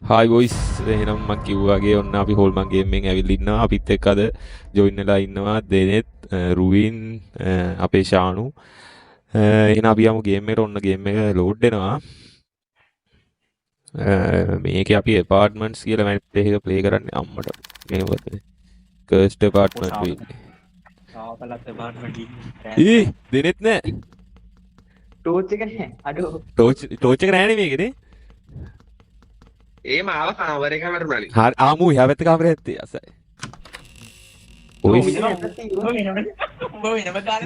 Hi voice එහෙනම් මම කිව්වාගේ ඔන්න අපි හෝල්මන් ගේම් එකෙන් ඇවිල්ලා ඉන්නවා අපිත් එක්ක අද ජොයින් වෙලා ඉන්නවා දෙනෙත් රුවින් අපේ ශානු එහෙනම් අපි යමු ගේම් එකට ඔන්න ගේම් එක ලෝඩ් වෙනවා මේකේ අපි ඇපාර්ට්මන්ට්ස් කියලා මැප් එක ප්ලේ කරන්නේ අම්මට මේ මොකද කර්ස්ඩ් ඇපාර්ට්මන්ට් වෙන්නේ සාපලත් ඇපාර්ට්මන්ට් ඊ දෙනෙත් නෑ ටෝච් එක නෑ අඩෝ ටෝච් එක නෑනේ මේකේ ඒ මාව කාමර එක වරුණාලි. හරි ආමු එහා පැත්ත කාමරේ ඇත්තේ අසයි ඔයි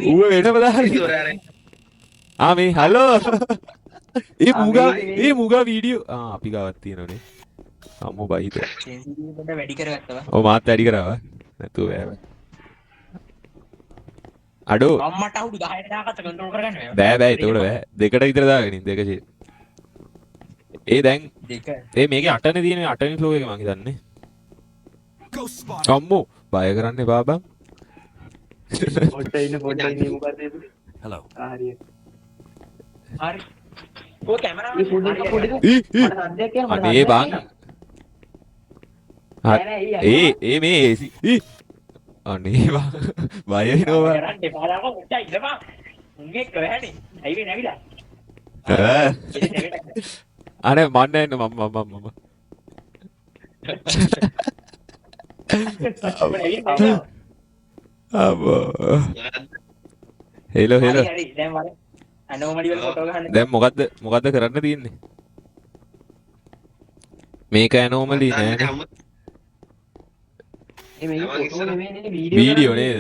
ඌව වෙනම දාන්නේ මේ හලෝ ඒ මුගා වීඩියෝ අපි ගාවත් තියෙනවනේ අම්මෝ බයිද වැඩි කරගත්තා ඔව් මාත් වැඩි කරාවා නැතුව බෑ අඩෝ අම්මට අවුඩු 10ට දාගත්ත කන්ට්‍රෝල් කරගන්න බෑ එතකොට බෑ දෙකට විතර දාගෙන ඉන්න දෙක ඒ දැන් දෙක ඒ මේකේ 8නේ තියෙන 8වෙනි ෆ්ලෝ එක මං හිතන්නේ අම්මෝ බය කරන්න එපා බං පොඩ්ඩ ඉන්න මොකද Hello. හරි හරි ඔය කැමරාව අනේ බං ඒ මේ අනේ බං බය වෙනවා කරන්නේ පාරාම මුට්ටයි ඉඳපන් උන්ගේ කෑනේ ඇයි මේ නැවිලා අනේ මන්න එන්න මම අබෝ හෙලෝ හරි දැන් වර අනෝමලි වල ෆොටෝ ගන්න දැන් මොකද්ද කරන්න තියෙන්නේ මේක ඇනෝමලි නෑනේ මේ ෆොටෝ නෙමෙයි වීඩියෝ නේද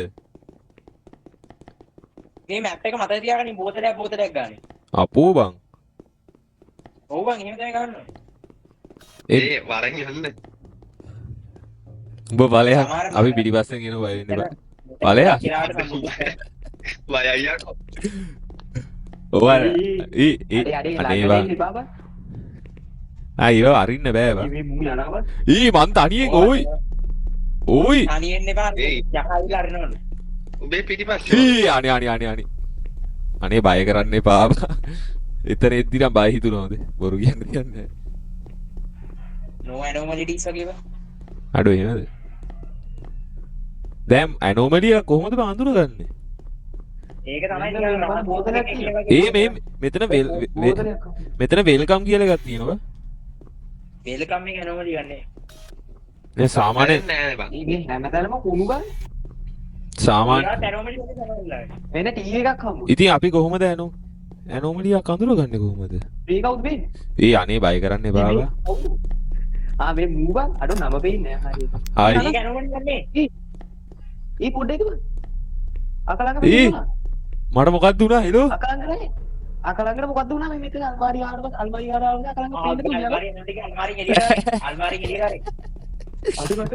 මේ මැප් එක මතක තියාගන්න බෝතලයක් ගන්න අපෝ බං ඔව් බං එහෙම තමයි ගන්න ඒ වරන් යන්න. උඹ ඵලයක් අපි පිටිපස්සෙන් එන බය වෙන්න බෑ ඵලයක් බය අයියෝ. ඔව් අනේ බං අයියෝ අරින්න බෑ බං මේ මූ යනවා මන් තනියෙන් ඕයි තනියෙන් එපා යකයිලා අරිනවලු උඹේ පිටිපස්සේ. අනේ බය කරන්න එපා බං එතන එද්දි නම් බය හිතුනවද බොරු කියන්නේ නෝ ඇනෝමලිටිස් වගේව අඩෝ එහෙමද දැන් ඇනෝමලිය කොහොමද බං අඳුරගන්නේ ඒක තමයි කියන්නේ බෝතලයක් මේ මෙතන වෙල්කම් කියලා එකක් තියෙනවා වෙල්කම් එක ඇනෝමලි ගන්නේ දැන් සාමාන්‍ය නෑ බං. මේ හැමතැනම කුණු ගන්න සාමාන්‍ය ඇනෝමලි වගේ තමයි වෙන ටීවී එකක් හම්බු ඉතින් අපි කොහොමද ඇනෝමලියක් අඳුරගන්නේ කොහොමද මේ කවුද මේ අනේ බය කරන්න එපා බං මේ මූබන් අඩෝ නම පෙන්නේ නැහැ හායි ඒක ඇනෝමලි ගන්නේ ඒ පොඩ්ඩ එකම අකලංග මට මොකක්ද උනා හෙලෝ අකලංගට මොකද්ද උනා මේ මෙතන අල්මාරිය ආවට අල්මාරිය ආවට අකලංග පෙන්න දුන්නා අල්මාරිය එළිය අඩුකට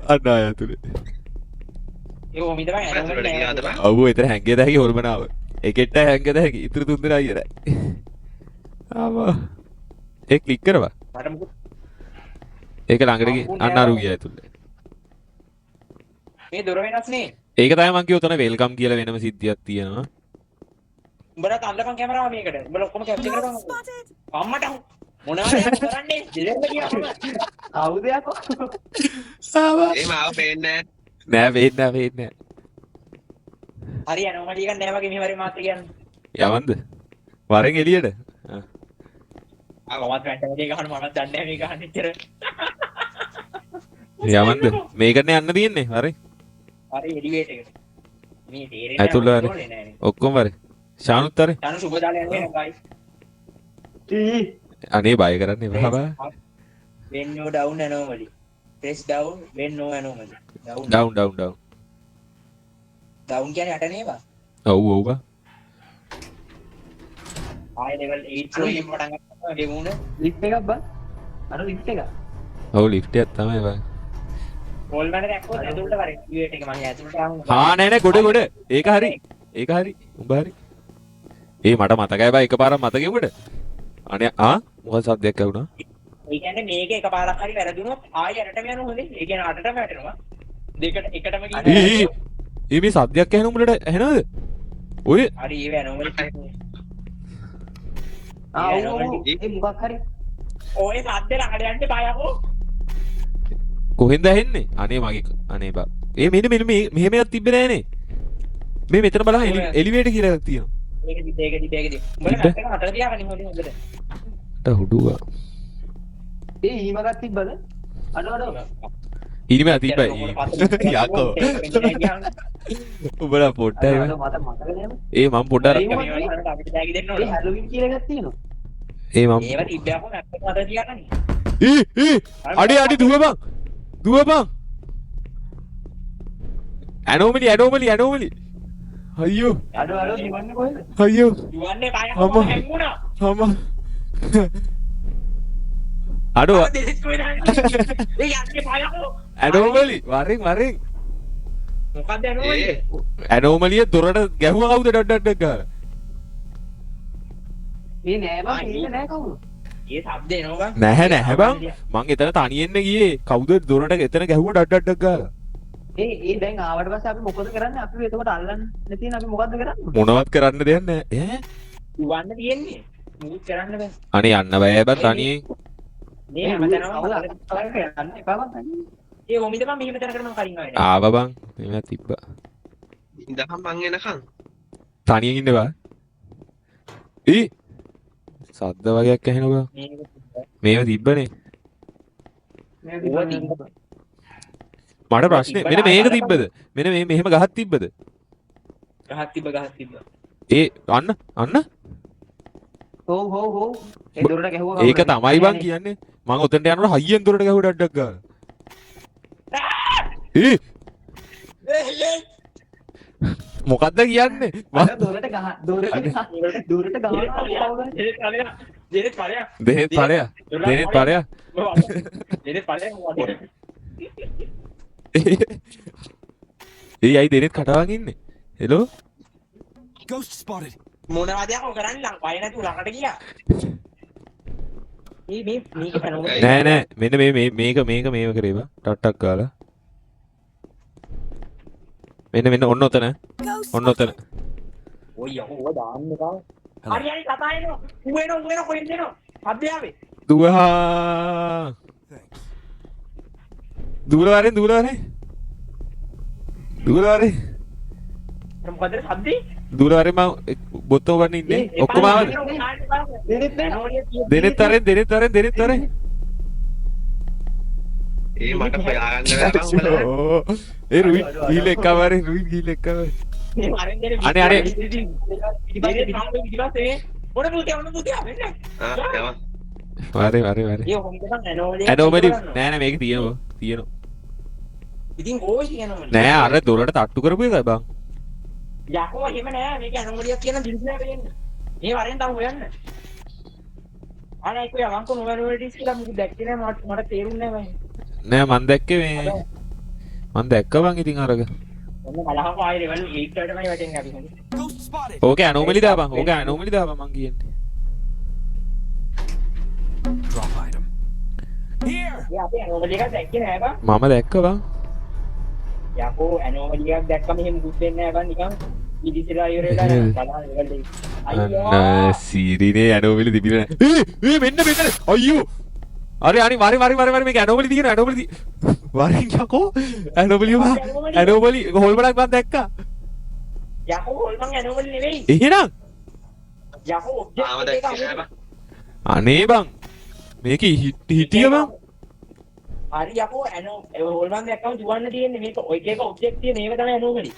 අන්න ආයතුලේ ඒ ඔමි තමයි ඇනෝමලි නෑ අවු එතන හැංගෙද හැකි හොල්මනාව එකෙට හැංගෙද හැකි ඉතුරු තුන් දෙනා ඉවරයි ආවා ඒ ක්ලික් කරවා මට මොකද ඒක ළඟට ගිහ අන්න අරු ගියා ඇතුලේ මේ දොර වෙනස් නේ ඒක තමයි මං කිව්ව උතන වෙල්කම් කියලා වෙනම සිද්ධියක් තියෙනවා උඹලා අල්ලපන් කැමරාව මේකට උඹලා ඔක්කොම කැප්චර් කරපන් අම්මට මොනවද කරන්නේ දෙලෙන්න කියවම කවුද යකෝ ඒ මාව පේන්නේ නෑ වෙන්නේ හරි ඇනෝමලි එකක් නෑ වගේ මෙහෙවරේ මාත් කියන්නේ යවන්ද වරෙන් එළියට මමත් වැටේ ගහන මමත් දන්නේ නැහැ මේ ගහන්න ඉතර යවන්ද මේකනේ යන්න තියෙන්නේ හරි හරි එලිවේටර් එකට මේ තේරෙන්නේ ඇතුළ හරි ඔක්කොම හරි ශානුත් හරි යන සුබ දාලා යන්නේ ගයිස් අනේ බය කරන්න එපා බා when no down anomaly press down when no anomaly down down කියන්නේ යට නේද ඔව් බා ආය level 8 වලින් පටන් ගන්නවා ගෙමුණ ලිෆ්ට් එකක් බං අර ලිෆ්ට් එක ඔව් ලිෆ්ට් එකක් තමයි බා හෝල් මැන දැක්කොත් ඇතුළට වරේ ඉවේට් එක මම ඇතුළට ආවම නෑ ගොඩ ඒක හරි උඹ හරි මට මතකයි බා එකපාරක් මතකෙ උඹට අනේ මොකද සද්දයක් ඇහුණා ඒ කියන්නේ මේක එකපාරක් හරි වැරදුනොත් ආයෙ යටටම යනවා හොඳේ ඒ කියන්නේ අටටම වැටෙනවා දෙකට එකටම ගිහින් මේ සද්දයක් ඇහෙන උඹලට ඇහෙනවද ඔය හරි ඒ ඇනෝමලි ඒ මොකක් හරි ඔය සද්ද ළඟට යන්න බයකෝ. කොහෙන්ද ඇහෙන්නේ? අනේ මගේ අනේ බා. මෙන්න මෙහෙම එකක් තිබ්බේ නෑනේ. මේ මෙතන බලන්න එලිවේටර් කියලා එකක් තියෙනවා. මේකදී. උඹලා නැත්තක හතර තියාගන්න හොඳින් හොඳට. හුඩුවා. ඊමගත් තිබ්බද? අඩ ඉනිම තිබ්බයි. යකෝ. උඹලා පොඩ්ඩයි. මට මතක නෑ. මම පොඩ්ඩක් අපිට බෑග් දෙන්න ඕනේ. හැලෝවින් කියලා එකක් තියෙනවා. මම ඒව තිබ්බයකෝ නැත්තක හතර තියාගන්න. අඩි දුවපන් ඇනෝමලි අයියෝ අඩ නිවන්නේ කොහෙද? අයියෝ දුවන්නේ අම්මා. බයකෝ හැංගුණා. අම්මා අඩෝ දෙස් කොහෙද යන්නේ? ඒ යන්නේ බයකෝ. ඇනෝමලි වරෙන් මොකද්ද යන්නේ? ඇනෝමලිය දොරට ගැහුවා කවුද ඩඩ ගාලා මේ නෑ බං ඒක නෑ කවුරු? ඒ සද්ද එනවා බං. නැහැ බං මං එතන තනියෙන්න ගියේ කවුද දොරට එතන ගැහුවා ඩඩ ගාලා ඒ දැන් ආවට පස්සේ අපි මොකද කරන්නේ? අපි එතකොට අල්ලන්න නැතිනම් අපි මොකද්ද කරන්නේ? මොනවත් කරන්න දෙයක් නැහැ ඈ දුවන්න තියෙන්නේ. මුකුත් කරන්න බෑ. අනේ යන්න බෑ බං තනියෙන් මේ හැමතැනම යන්න එපා බං. ඒ ඔමිද මම මෙහෙම තැනකට මම කලින් ආවේ. ආවා බං මෙහෙම තිබ්බා ඉඳහම් මං එනකන්. තනියෙන් ඉන්න බා සද්ද වගේක් ඇහෙනවා මේව තිබ්බනේ මට ප්‍රශ්නේ මෙන්න මේක තිබ්බද මෙන්න මේ මෙහෙම ගහක් තිබ්බද ගහක් තිබ්බ. අන්න හොව් ඒ දොරට ගැහුවා ඒක තමයි බං කියන්නේ මම උතෙන්ට යනකොට හයියෙන් දොරට ගැහුවා ඩඩක් ගාලා මොකද්ද කියන්නේ අර දොරට ගහනවා දෙනෙත් ඵලයක්. දෙහෙත් ඵලයක් දෙනෙත් ඵලයක්. අයි දෙනෙත් කටවාගෙන ඉන්නේ හෙලෝ මොනවදයක් ඔය කරන්නේ ලං බය නැතුව ළඟට ගියා. මේක පැනෝම නෑ මෙන්න මේක කරේ බා ටට්ටක් ගාලා මෙන්න ඔන්න ඔතන ඔය යකෝ දාන්න එපා. හරි කතා එනවා. උඹේනෝ කොහෙන්ද එනවා? අධ්‍යාවේ. දුවලා වරේ මොකද සද්දේ? දුවලා වරේ මම බොත්තම ගන්න ඉන්නේ ඔක්කොම ආවද දෙනෙත් වරේ ඒ මට හොයාගන්න බෑ බං උඹලා. රුයි ගිහිල්ල එකවරේ අනේ වරේ ඇනෝමලි නෑ මේක තියෙනවා ඉතින් ඕයි කියනවා නෑ අර දොරට තට්ටු කරපු එකයි බං යකෝ එහෙම නෑ මේක ඇනෝමලියක් කියන දිස්නෑ වෙන්න මේ වරෙන් තව හොයන්න අනේ කොයා මං කො නොවැරවලටස් කියලා මුක දැක්කේ නෑ මට තේරුන්නේ නෑ මන් දැක්කේ මේ මන් දැක්ක බං ඉතින් අරග ඔන්න බලහම ආයෙ ලෙවල් 8 වලටමයි වැටෙන්නේ අපි හොඳ ඕකේ ඇනෝමලි දාපන් මං කියන්නේ ඒ අපි ඇනෝමලි එකක් දැක්කේ නෑ බං මම දැක්ක බං යකෝ ඇනෝමලි එකක් දැක්කම එහෙම මුකුත් වෙන්නේ නෑ බං නිකන් ඉදිසිලා ඉවරලා බලහන් ලෙවල් 8 අන්න සීරිනේ ඇනෝමලි තිබිලා නෑ මෙන්න අයියෝ අරි මේක ඇනෝමලි තියෙන වරින් යකෝ ඇනෝමලි හොල්මනක් මම දැක්කා යකෝ හොල්මන් ඇනෝමලි නෙවෙයි එහෙනම් යකෝ ආව ඔබ්ජෙක්ට් දැක්කේ නෑ එක බං. අනේ බං මේක හිටිය බං හරි යකෝ හොල්මන් දැක්කම දුවන්න තියෙන්නේ මේක ඔය එක ඔබ්ජෙක්ට් තියෙන ඒව තමයි ඇනෝමලි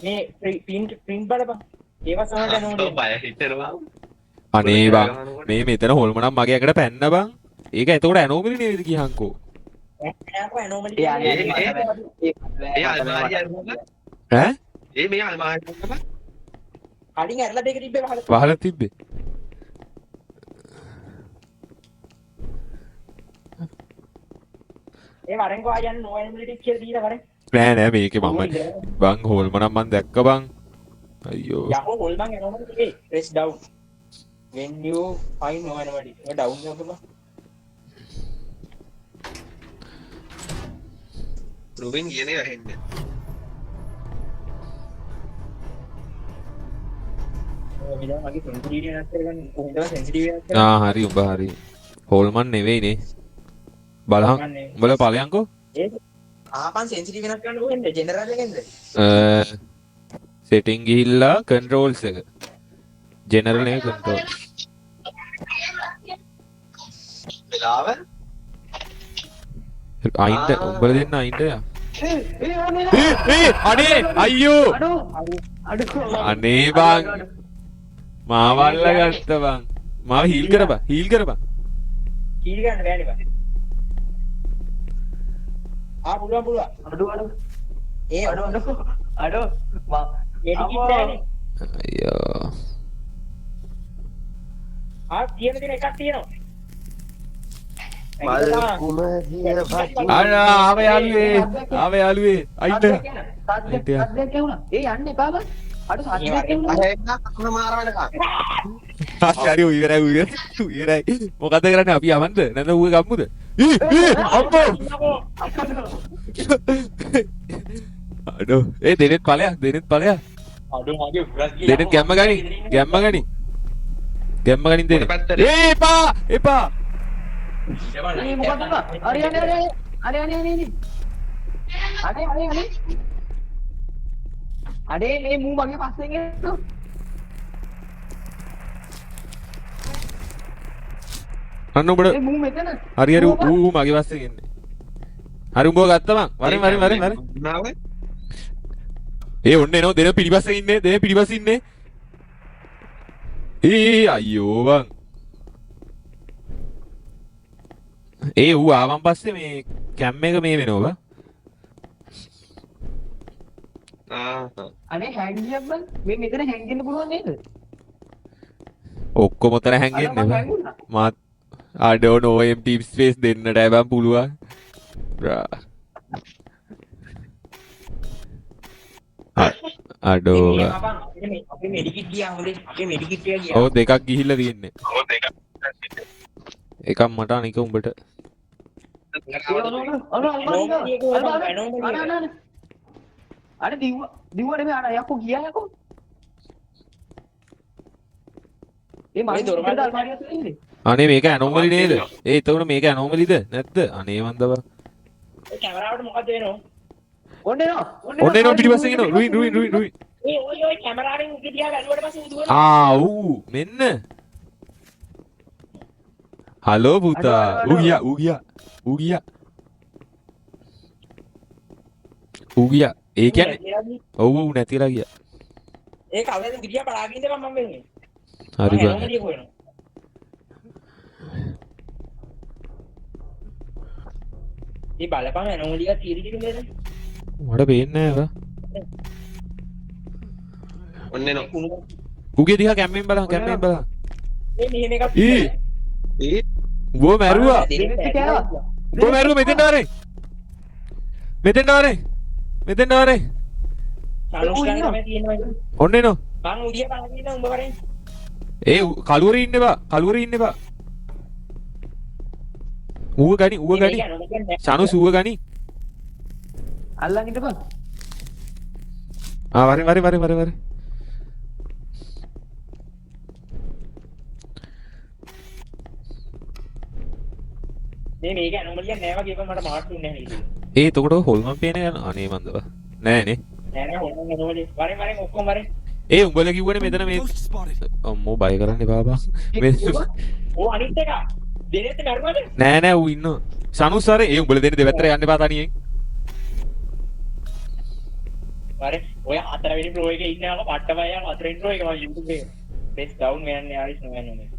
මේ ප්‍රින්ට් බලපන් ඒව සමහරට ඇනෝමලි බය හිතෙනවා. අනේ බං මේ මෙතන හොල්මනක් මගේ ඇඟට පැන්න බං ඒක එතකොට ඇනෝමලි නේද කියහන්කෝ යකෝ ඇනෝමලි ඒ අල්මාරිය අරමුණා. ඈ මේ අල්මාරිය අරමුණා. කලින් ඇරලා දෙක තිබ්බේ වහලා තිබ්බේ ඒ වරෙන් කෝ ආයන් නෝ ඇනෝමලිටිස් කියලා දීලා වරෙන් නෑ මේකේ මම බං හොල්මනක් මම දැක්ක බං අයියෝ යකෝ හොල්මන් ඇනෝමලි නෙවෙයි press down when you find no anomaly ඔය down එකක බං රුබින් කියන්නේ ඇහෙන්නේ. ඔය විදිහට මගේ sensitivity වෙනස් කරගන්න කොහොමද sensitivity වෙනස් කරන්නේ හරි උඹ හරි හෝල්මන් නෙවෙයිනේ. බලහන් උඹලා ඵලයන්කෝ. ආපන් සෙන්සිටිව් වෙනස් කරන්න කොහෙන්ද? ජෙනරල් එකෙන්ද? සෙටින් ගිහිල්ලා කන්ට්‍රෝල්ස් එක. ජෙනරල් එක කන්ට්‍රෝල්. වෙලාව අයින්ද උඹලා දෙන්න අයින්ද යා. ඕනේ අනේ අයියෝ. අනේ බං. මාවල්ල ගත්ත බං. මාව හීල් කරපන්. හීල් කරපන්. කීරි ගන්න බෑනේ බං. පුළුවන්. ඒ අඩෝ මෙඩිකිට් නෑනේ. අයියෝ. තියෙන එකක් තියෙනවා. ආව යාළුවේ අයින්ද. සද්දයක් ඇහුණා. ඒ යන්න එපා බං. අඩෝ සද්දයක් ඇහුණා. අර එන්න කකුල මාර වෙනකන් හරි ඉවරයි. මොකද කරන්නේ අපි යවන්නද නැත්නම් ඌ ගම්මුද? අම්මෝ. අඩෝ ඒ දෙනෙත් ඵලයක්. අඩෝ මගේ උගස් ගියා. දෙනෙත් ගැම්ම ගනි. ගැම්ම ගනින් දෙනෙත්. එපා. මේ මොකද බං? අනේ අනේ මේ මූ මගේ පස්සෙන් එනවා. අන්න උඹට ඒ මූ මෙතන. හරි ඌ මගේ පස්සෙන් එන්නේ. හරි උඹව ගත්තා මං. වරෙන්. නාව ඒ ඔන්න එනවා දෙන පිටිපස්සේ ඉන්නේ. අයියෝ බං. ඒ ඌ ආවන් පස්සේ මේ කැම් එක මේ වෙනවා. අනේ හැංගියක් බං. මේ මෙතන හැංගෙන්න පුළුවන් නේද? ඔක්කොම උතර හැංගෙන්නේ බං. මාත් I don't know empty space දෙන්නට බං පුළුවන්. අඩෝ. අපි මෙඩිකිට් ගියා හොඳේ. අපි මෙඩිකිට් එක ගියා. ඔව් දෙකක් ගිහිල්ලා තියෙන්නේ. එකක් මට අනික උඹට. අර දිව්ව නෙමෙයි අර යකෝ ගියා යකෝ. ඒ මම දොරමඩ අල්මාරිය ඇතුලේ ඉන්නේ. අනේ මේක ඇනෝමලි නේද? එතකොට මේක ඇනෝමලිද නැද්ද? අනේ මන්දව. ඒ කැමරාවට මොකද වෙනව? ඔන්න එනවා පිටිපස්සෙන් එනවා. රුයින්. ඔය කැමරාවෙන් උඩ දිහා බැලුවට පස්සේ උදුවනවා. මෙන්න. හලෝ පුතා. ඌ ගියා. ඒ කියන්නේ ඔව් නැතිලා ගියා. ඒ කවුරුද ගියා බලාගෙන ඉඳපන් මම වෙන්නේ. හරි බං. ඒ බලපන් ඇනෝමලිය කීරිද නේද? මට පේන්නේ නැහැ බං. ඔන්න එනවා ඌගේ දිහා කැම්මෙන් බලන්න. මේ මෙහෙම එකක් ඌව මැරුවා. ඌව මැරුවා මෙතෙන්ට වරේ. සානුස්කාරය තමයි තියෙනවා. ඔන්න එනවා. බං උදිය බලාගෙන ඉන්න උඹ වරෙන්. ඒ කලුවරේ ඉන්න බා. ඌව ගනි. සනුස් ඌව ගනි. අල්ලන් ඉඳපන්. වරේ. මේක ඇනෝමලිය නෑ වගේ එකක් මට මාර්ක් දුන්නේ නැහැ නේද? එතකොට හොල්මන් පේන යන අනේ මන්දව. නෑනේ. නෑ හොල්මන් ඇනෝමලිය. වරෙන් ඔක්කොම වරෙන්. උඹලා කිව්වනේ මෙතන මේ අම්මෝ බය කරන්න එපා බං. ඕ අනිත් එක. දෙනෙත් මරුණාද? නෑ ඌ ඉන්නවා. සනුස් වරේ උඹලා දෙන්න දෙපැත්තට යන්න එපා තනියෙන්. වරෙන් ඔය හතරවෙනි ප්‍රෝ එකේ ඉන්නවා පට්ටමය හතරවෙනි ප්‍රෝ එක මම YouTube එකේ. බෙස් ඩවුන් වෙනන්නේ ආරිස් නෝන්නේ.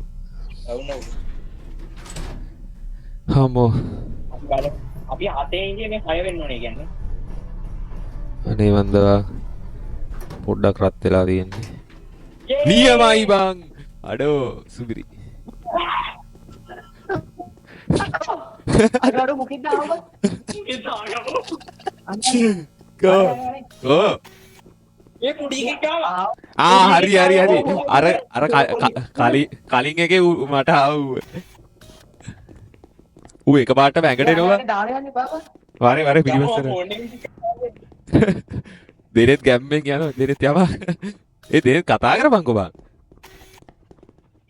ඩවුන් නෝ. හම්බෝ. අපි හතේ ඉන්නේ මේ 6 වෙන්න ඕනේ කියන්නේ. අනේ මන්දවා. පොඩ්ඩක් රත් වෙලා තියෙන්නේ. නියමයි බං. අඩෝ සුබිරි. අර මොකෙන්ද ආවද? ගෝ. ඒ කුඩි කිට්ටාව. හරි. අර කලින් එකේ මට ආවුව. ඌ එකපාරට බැඟට එනවා. දාලා යන්නේ බාබා. වරේ පිටිපස්සට. දෙනෙත් ගැම්මෙන් යනවා. දෙනෙත් යවා. ඒ දෙනෙත් කතා කරපන්කෝ බං.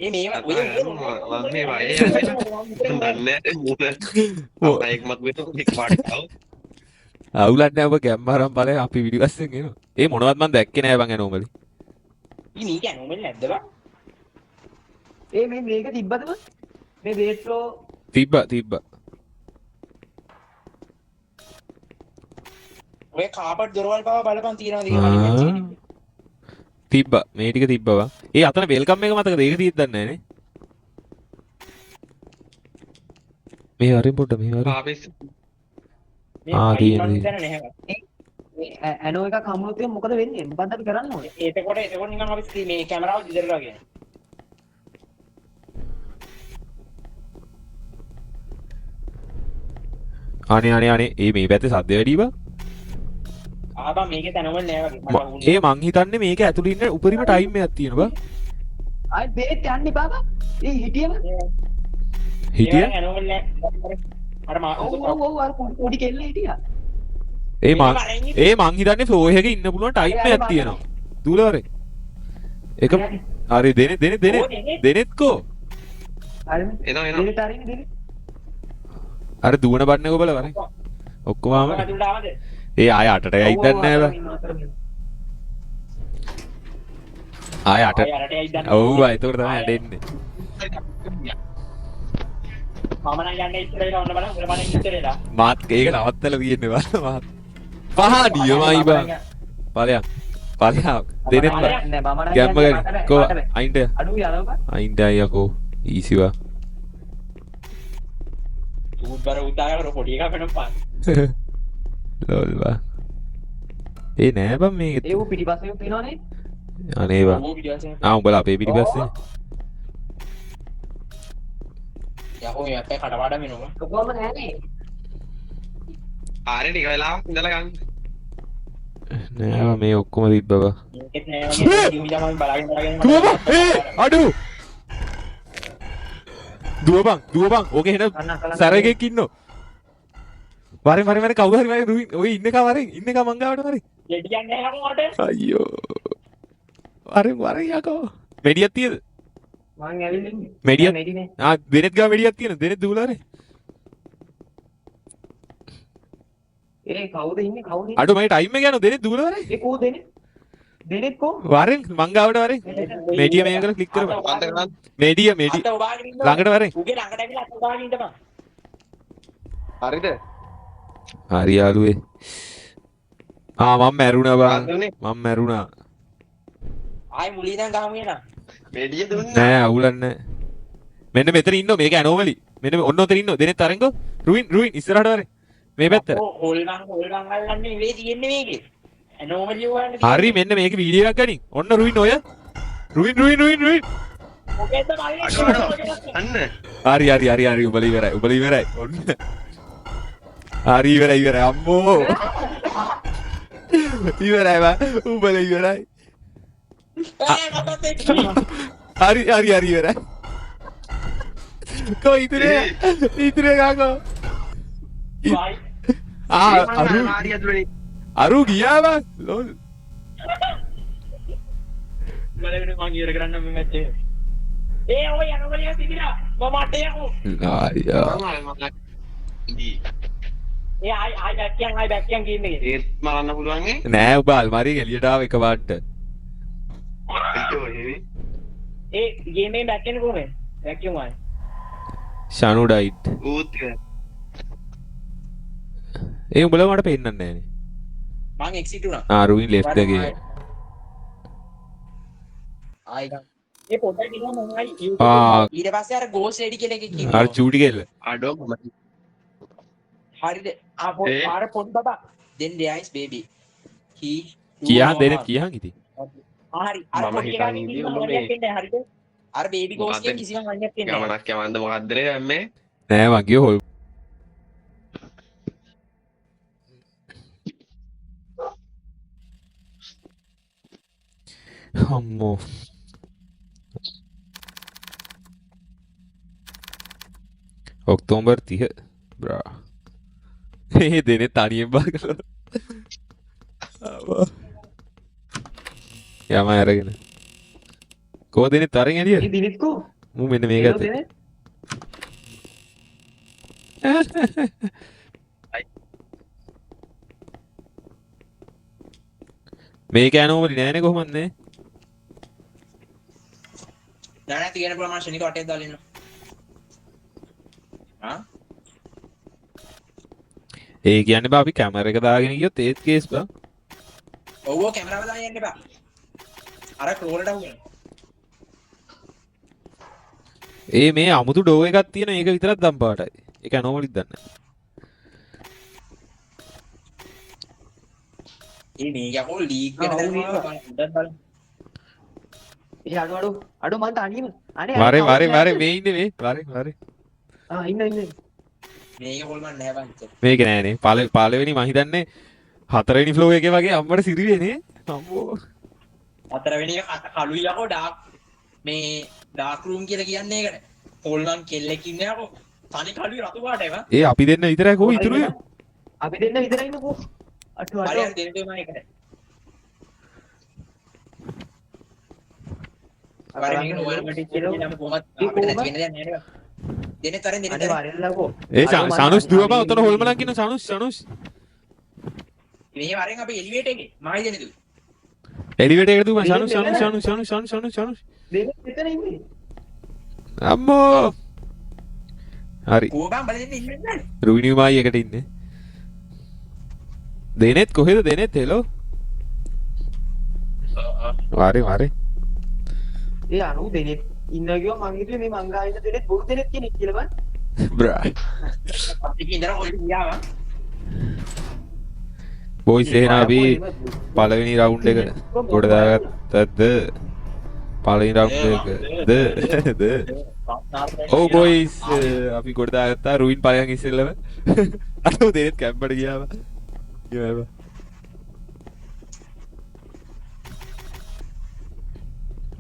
ඒ මේවා ඔය මම මේ වයේ දන්නේ මුණ අප එක්මත් වෙන එක පාටතාව අවුලක් නැහැ ඔබ ගැම්මාරම් බලය අපි වීඩියෝ එකෙන් එනවා. ඒ මොනවත් මන් දැක්කේ නෑ බං ඇනෝමලි. ඊ මේක ඇනෝමල් නැද්ද බං? ඒ මේ මේක තිබ්බද බං? මේ වේට්‍රෝ තිබ්බා. ඔය කාපට් දොරවල් පව බලපන් තියනවාද ආ. කියලා මම තිබ්බා. මේ ටික තිබ්බා බං. ඒ අතන වෙල්කම් එක මතකද? ඒක තියෙද්ද දන්නේ නෑනේ. මේ හරි පොඩ මේ හරි. ආපෙස් තියෙනවා. ඇනෝ එකක් හම්බුනොත් එහෙනම් මොකද වෙන්නේ? මොකද්ද අපි කරන්න ඕනේ? එතකොට නිකන් අපි මේ කැමරාව දිදරලා ගියා. අනේ ඒ මේ පැත්තේ සද්ද වැඩි බං. ආබා මේකේ ඇනෝමල් නෑ වගේ. මට වුණා. ඒ මං හිතන්නේ මේක ඇතුළේ ඉන්න උපරිම ටයිම් එකක් තියෙනවා බං. ආයි බේත් යන්නේ බාබා. ඒ හිටියම හිටිය? ඇනෝමල් නෑ. අර මා ඔව් අර පොඩි කෙල්ල හිටියා. ඒ මං හිතන්නේ ෆ්ලෝ එකේ ඉන්න පුළුවන් ටයිම් එකක් තියෙනවා. දූලවරේ. එක හරි දෙනෙත් කෝ. හරිනේ. එනවා දෙනෙත් හරිනේ දෙනෙත්. අර දුවන බටන් එක ඔබලා වරේ. ඔක්කොම ආවද? කතුන්ට ආවද? ඒ ආය 8ට යයිද නැහැ බං. ආය 8. ආය අරට යයිද නැහැ. ඔව් ආ ඒතකොට තමයි ඇඩෙන්නේ. මම නම් යන්නේ ඉස්සර වෙලා ඔන්න බලන්න. උඹලා බලන්න ඉස්සර වෙලා. මාත් ඒක නවත්තලා තියෙන්නේ බං මාත්. පහ නියමයි බං. ඵලයක්. දෙනෙත් බං. නෑ මම නම් ගැම්ම ගනි. කෝ අයින්ට අඩු යනවා. අයින්ට අයියකෝ. ඊසිවා. උඩබර උදායකට පොඩි එකක් වෙනම පාන. ලෝල් බං. ඒ නෑ බං මේක. ඒව පිටිපස්සෙම පේනවනේ. අනේ බං. ඕ විදියට. උඹලා අපේ පිටිපස්සේ. යකෝ මේ අපේ කටපාඩම් වෙනවා. කොහොම නෑනේ. ආරේ ටික වෙලාවක් ඉඳලා ගන්න නෑ බං මේ ඔක්කොම තිබ්බ බං. මේකෙත් නෑ වගේ ජීවිතය මම බලාගෙන දුවබං අඩු දුවබං ඕකේ හෙන සැරගෙක් ඉන්නෝ වරෙන් කවුරු හරි වරෙන් රුවින් ඔය ඉන්න එක වරෙන් මං ගාවට වරෙන් දෙඩියන්නේ නැහැ මට. අයියෝ වරෙන් යකෝ මෙඩියක් තියද මං ඇවිල්ලා මෙඩියක් මෙඩිනේ. දෙනෙත් ගා මෙඩියක් තියෙන දෙනෙත් දුවලානේ ඒ කවුද ඉන්නේ කවුද? අඩු මගේ ටයිම් එක යනවා දෙනෙත් දුවලානේ ඒ කෝ දෙනෙත්? දෙනෙත් කෝ? වරෙන් මං ගාවට වරෙන් මෙඩිය මේක කරලා ක්ලික් කරපන් අන්ත කරන්න මෙඩිය අත ඔබාගෙන ඉන්න. ළඟට වරෙන් උගේ ළඟට ඇවිල්ලා අත ඔබාගෙන ඉන්න බං. හරිද හරි යාළුවේ මම මැරුණා බං අන්තනේ මම මැරුණා ආයි මුලින් ඉඳන් ගහමු එනවා. මෙඩිය දුන්නා නෑ අවුලක් නෑ මෙන්න මෙතන ඉන්නෝ මේක ඇනෝමලි මෙන්න ඔන්න ඔතන ඉන්නෝ දෙනෙත් අරන්කෝ රුවින් ඉස්සරහට වරේ මේ පැත්තට හොල්මන් අල්ලන්නේ නෙවෙයි තියෙන්නේ මේකේ. ඇනෝමලි වහන්න. හරි මෙන්න මේක වීඩියෝ එකක් ගනින් ඔන්න රුවින් ඔය රුවින් මොකේද බලන්නේ? අන්න හරි උඹලා ඉවරයි ඔන්න හරි ඉවරයි අම්මෝ ඉවරයි බං උඹලා ඉවරයි හරි ඉවරයි කෝ ඉතිරේ ගාකෝ ආරිය ඇතුලේ අරු ගියා බං ලෝල් බලන්න මං ඉවර කරන්න මේ මැච් එක. ඒ ඔය ඇනෝමලි තිබිලා මම අට යකෝ. ආයියා ඒ ආයි බැක් කියන් ගේම් එකේ. ඒත් මරන්න පුළුවන් නෑ ඔබ අල්මාරිය එළියට ආව එක පාට ඒ ගේම් එකෙන් බැක් වෙන්නේ කොහොමද? වැකියුම් ආයි. ෂනු ඩයිට් ඌත් ඒ උඹලා මට පෙන්නන්නේ නෑනේ මං එක්සිට් වුණා. රුවින් ලෙෆ්ට් එකේ ආයි ගන්න. ඒ පොඩ්ඩක් ඉන්නවා මම ආයි ආ. ඊට පස්සේ අර ගෝස් රෙඩි කියලා එකක් ඉන්නවා. අර චූටි කෙල්ල අඩෝ හරිද? ඒ? ආර පොඩි බබා. then there is baby. he කියහන් ඉතින් හරි. අර මම පොඩි හිතන්නේ එකා ඉන්නේ ඉන්නවා උඹ මේ. වණයක් එන්නේ හරිද? අර බේබි ගෝස් මොකද්ද? කියන කිසිම වණයක් එන්නේ නැහැ. ගමනක් යවන්ද මොකද්ද නේ යන්නේ නෑ මගේ හොල් අම්මෝ ඔක්තෝබර් 30 බ්‍රා මේ දෙනේ තනියෙන් බා කරලා යම අරගෙන කොහොමද දෙනෙත් අරන් එළිය? ඒ දිනිත් කෝ මූ මෙන්න මේක එළෝ ඇත්තේ. දෙනෙත් මේක ඇනෝමලි නෑනේ කොහොමද නේ? නෑ තියෙන ප්‍රමාණ ශනික වටේ දාලා ඉන්න. ආ ඒ කියන්නේ බා අපි කැමරා එක දාගෙන ගියොත් ඒත් කේස් බා. ඔව් කැමරාව දාන්න යන්න එපා. අර ක්‍රෝලට අහුවෙන. ඒ මේ අමුතු ඩෝ එකක් තියෙන ඒක විතරක් දම් පාටයි. ඒක ඇනෝමලිත් දන්නේ නැහැ. ඒ මේ යකෝ ලීග් එක දැම්මා උඩට බලන්න. ඒ අඩු මන්ට අනිම අනේ වරේ මේ ඉන්නේ මේ වරේ. ඉන්න මේක හොල්මන් නෑ බං. මේක නෑනේ. පළවෙනි මං හිතන්නේ හතරවෙනි ෆ්ලෝ එකේ වගේ අම්මට සිරිවේ නේ. අම්මෝ. හතරවෙනි එක කළුයි යකෝ ඩාක් මේ ඩාක් රූම් කියලා කියන්නේ ඒකට. හොල්මන් කෙල්ලෙක් ඉන්නේ යකෝ. තනි කළුයි රතු පාටයි වා. ඒ අපි දෙන්න විතරයි කොහොම ඉතුරු වෙන්නේ? අපි දෙන්න විතරයි නකෝ අටු හරි දෙන්න දෙමා එකට. වරේ මේක නොවල් මැටිච් කියලා නම් කොහොමද අපිට නැති වෙන දෙයක් නෑ නේද? දෙන්නේ තරෙන් අනේ දෙන්නේ. වරෙල්ලකෝ ඒ සනුස් දුවපා උතන හොල්මනක් කියන සනුස්. මේ වරෙන් අපි එලිවේටර් එකේ මායි දෙන්නේ දුවේ. එලිවේටර් එකට දුවපා සනුස්. දෙන්න මෙතන ඉන්නේ අම්මෝ. හරි. කොහොමද බලන්නේ ඉන්නේ නැහැ. රුවිනි මායි එකට ඉන්නේ. දෙනෙත් කොහෙද දෙනෙත් හෙලෝ? වරේ. ඒ අනු දෙනෙත් ඉන්න ගියෝ මං හිතුවේ මේ මංගා ඉන්න දෙනෙත් බොරු දෙනෙත් කෙනෙක් කියලා බං බ්‍රා. අපි ඉඳලා ඔය ගියාවා. බොයිස් එහෙනම් අපි පළවෙනි රවුන්ඩ් එක ගොඩ දාගත්තද? පළවෙනි රවුන්ඩ් එකද? ඔව් බොයිස් අපි ගොඩ දාගත්තා රුවින් පළයන් ඉස්සෙල්ලම. අතෝ දෙනෙත් කැම්පට ගියාම. ගියාම.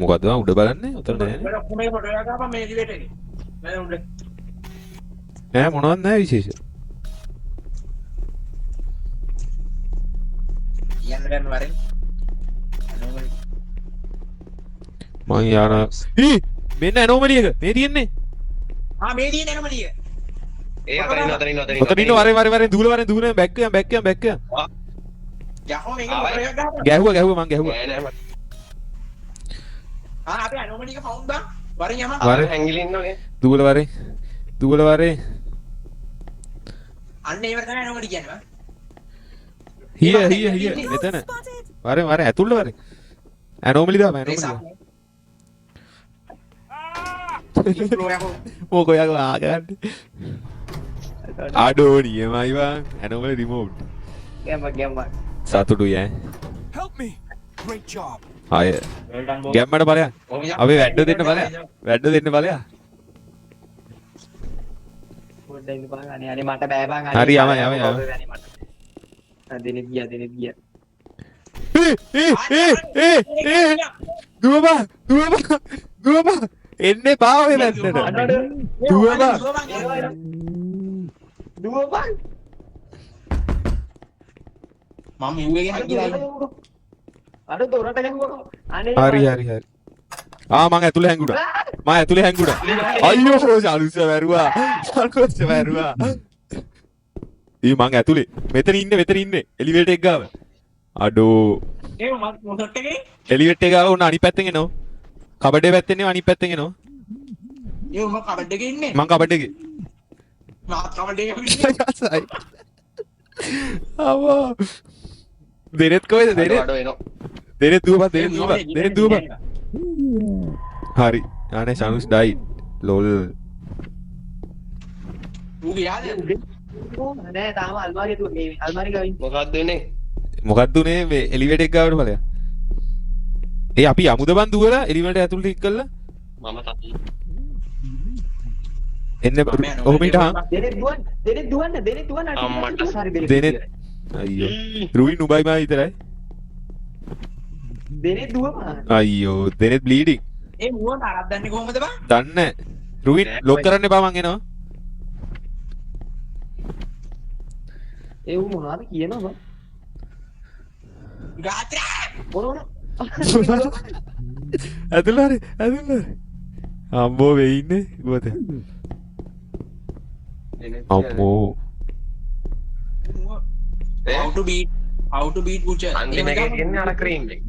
මොකද්ද උඩ බලන්නේ? උතන නෑ. මම මේ ෆොටෝ එක ගාපන් මේ එලිවේටර් එකේ. මම උඩ. නෑ මොනවත් නෑ විශේෂ. යන්න ගන්න වරෙන්. අනෝමලි. මං යන මෙන්න ඇනෝමලි එක මේ තියෙන්නේ. මේ තියෙන අනෝමලි එක. ඒ අතරින් ඔතන ඉන්න වරේ දූල බැක් යම්. යකෝ මේක ෆොටෝ එක ගාපන්. ගැහුවා මං ගැහුවා. අපි අනෝමලි එක ෆවුන්ඩ් බං. වරෙන් යම. වරේ ඇඟිලි ඉන්නෝනේ. දූල වරේ. අන්න ඒවට තමයි අනෝමලි කියන්නේ බං. හිය මෙතන. වරේ ඇතුළට වරේ. ඇනෝමලි දාම ඇනෝමලි. මොකෝ යකෝ ආගන්න. අඩෝ නියමයි බං. ඇනෝමලි රිමූව්ඩ්. ගැම්ම සතුටුයි ඈ. Help me! Great job! ආය ගැම්මට බලයන්. අපි වැඩ දෙන්න බලයන්. පොඩ්ඩක් ඉන්න බං අනේ මට බෑ බං හරි යම. දෙනෙත් ගියා දුවපා එන්නේ පාවේ වැන්නට. දුවපා දුවපන් මම යුගේ හංගිලා අර දොරට ගැහුවා අනේ හරි මං ඇතුලේ හැංගුණා අයියෝ සනුස්ස වැරුවා මං ඇතුලේ මෙතන ඉන්නේ එලිවේටර් එක ගාව අඩෝ ඒ මම මොකක්ද එකේ එලිවේටර් එක ගාව උන අනිත් පැත්තෙන් එනවා කබඩේ පැත්තෙන් නෙවෙයි අනිත් පැත්තෙන් එනවා ඒ මම කබඩ් එකේ ඉන්නේ මං කබඩ් එකේ මාත් කබඩ් එකේ ඉන්නේ සයි අවෝ දෙනෙත් කොහෙද අඩෝ එනවා. දෙනෙත් දුවපන් හරි අනේ සනුස් ඩයි ලෝල් ඌ ගියාද නෑ තාම අල්මාරිය තුල මේ අල්මාරිය ගාවින් මොකක්ද වෙන්නේ? මොකක්ද උනේ මේ එලිවේටර් එක ගාවට බලය ඒ අපි යමුද බන් දුවලා එලිවේටර් ඇතුළට ටික කළා මම තමයි. එන්න ඔහොම හිටහන් දෙනෙත් දුවන්න අම්මට. දෙනෙත් අයියෝ රුයි නුබයි මා විතරයි දෙනෙත් දුවපන් අයියෝ දෙනෙත් බ්ලීඩින් ඒ මුවන් අරක් දන්නේ කොහමද බං දන්නේ රුයි ලොක් කරන්න එපා මං එනවා ඒ උ මොනවද කියනවා බං ගාත්‍රා මොනවද ඇතුළ හරි ඇතුළ හරි අම්බෝ වෙයි ඉන්නේ ගොත අම්මෝ how to beat butcher අන්තිම එකේ තියෙන්නේ අර ක්‍රීම් එක.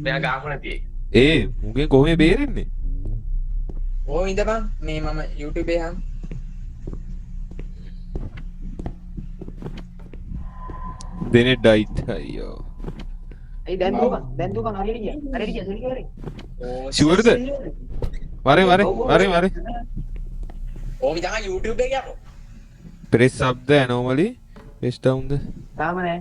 මෙයා ගාපු නැති එක. ඒ මුගෙන් කොහොමද බේරෙන්නේ ඕ ඉඳපන් මේ මම YouTube එකේ හම් දෙනෙ ඩයිට් අයියෝ ඒ දැන් දුකන් හරියට ගියා සෙලිකවරේ ෂුවර්ද වරේ ඕක තමයි YouTube එකේ යකෝ press up the anomaly press down the තාම නෑ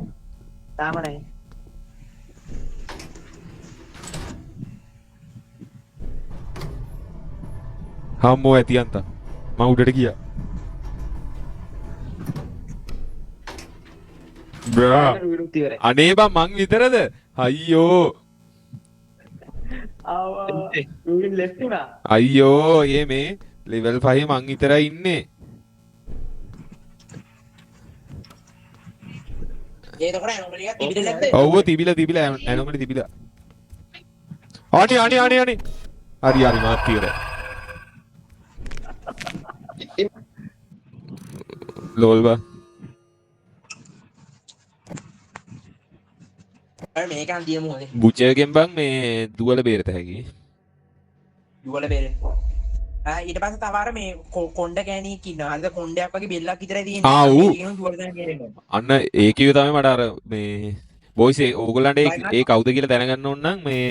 හම්මෝ ඇති අන්තා මම උඩට ගියා බ්‍රා විරුත් ඉවරයි අනේ බං මං විතරද අයියෝ ආවා රුවින් ලෙෆ්ට් උනා අයියෝ ඒ මේ ලෙවල් 5 මං විතරයි ඉන්නේ ඒක කරා anomaly එක තිබිලා නැද්ද ඔව් තිබිලා anomaly තිබිලා අනේ හරි මාත් ඉවරයි ලෝල් බා අර මේකන් දියමු හොදේ බුචර්ගෙන් බං මේ දුවල බේරත හැකි දුවල බේරෙන්න ඊට පස්සේ තව අර මේ කොණ්ඩ කෑණියක් ඉන්නවා අද කොණ්ඩයක් වගේ බෙල්ලක් විතරයි තියෙන්නේ ආ ඌ ඒකෙන් දුවල දැන් බේරෙන්න අන්න ඒ කිව්ව තමයි මට අර මේ බොයිස් ඕගොල්ලන්ට ඒ කවුද කියලා දැනගන්න ඕන නම් මේ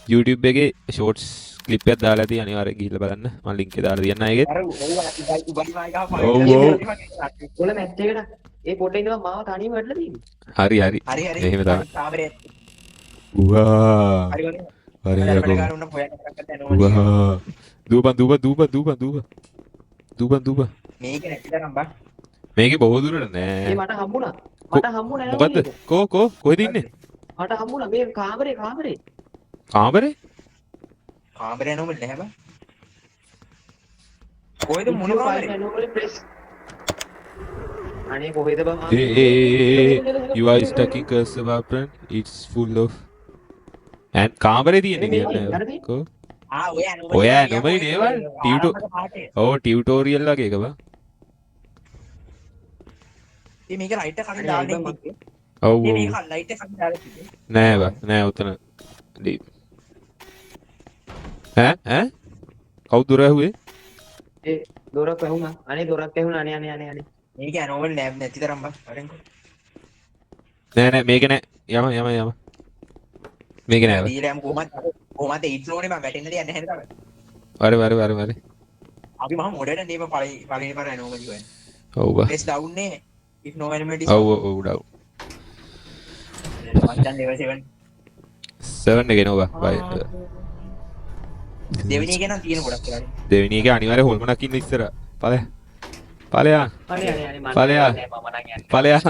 YouTube එකේ ෂෝට්ස් ක්ලිප් එකක් දාලා තියෙන අනිවාර්යෙන් ගිහිල්ලා බලන්න මම ලින්ක් එක දාලා තියන්න ඒකෙත් අර උබයි මායිකා ඔව්. ඔල මැච් එකට ඒ පොඩේ ඉඳලා මාව තනියම වැටලා තියෙන්නේ හරි හරි එහෙම තමයි කාමරේ උවා හරි වගේ හරි වැඩ යකෝ ගන්න උන්න හොයන්න කරකට anomaly උවා දූපන් මේක නැතිතරම් බා මේකේ බොහෝ දුරට ඒ නෑ මට හම්බුණා මොකද්ද කොහෙද ඉන්නේ මට හම්බුණා මේ කාමරේ කාමරේ කාමරේ anomaly නැහැ බා කොහෙද මොන කාමරේ අනේ කොහෙද බං you are stuck in cursor weapon it's full of and කාමරේ තියෙන්නේ කියන්නේ කො ඔය ඔය anomaly නේවල් ඔව් ටියුටෝරියල් වගේ එක බා මේක ලයිට් එක කලින් දාන්න ඉන්නේ ඔව් මේක ලයිට් එක කලින් දාලා තිබ්බේ නෑ බා නෑ උතන ඈ කවුද දොර ඇහුවේ ඒ දොරක් ඇහුණා අනේ දොරක් ඇහුණා අනේ මේක anomaly නැතිතරම් බා හරින්කෝ නෑ මේක නෑ යම මේක නෑ බා දීලා යමු කොහමද ඒ ෆ්ලෝනේ මම වැටෙන්න දෙයක් නැහැ නේද වරේ අපි මම මොඩේට නේම පළවෙනි පාර anomaly හොයන්නේ ඔව් බා press down නේ if no anomaly ඔව් ඩව් මචං level 7 7 එක නෝවා බයි දෙවෙනි එක නම් තියෙන ගොඩක් කියලා දෙවෙනි එක අනිවාර්ය හොල්මනක් ඉන්න ඉස්සර ඵලයා අනේ ඵලයා මම නම් යන්නේ ඵලයා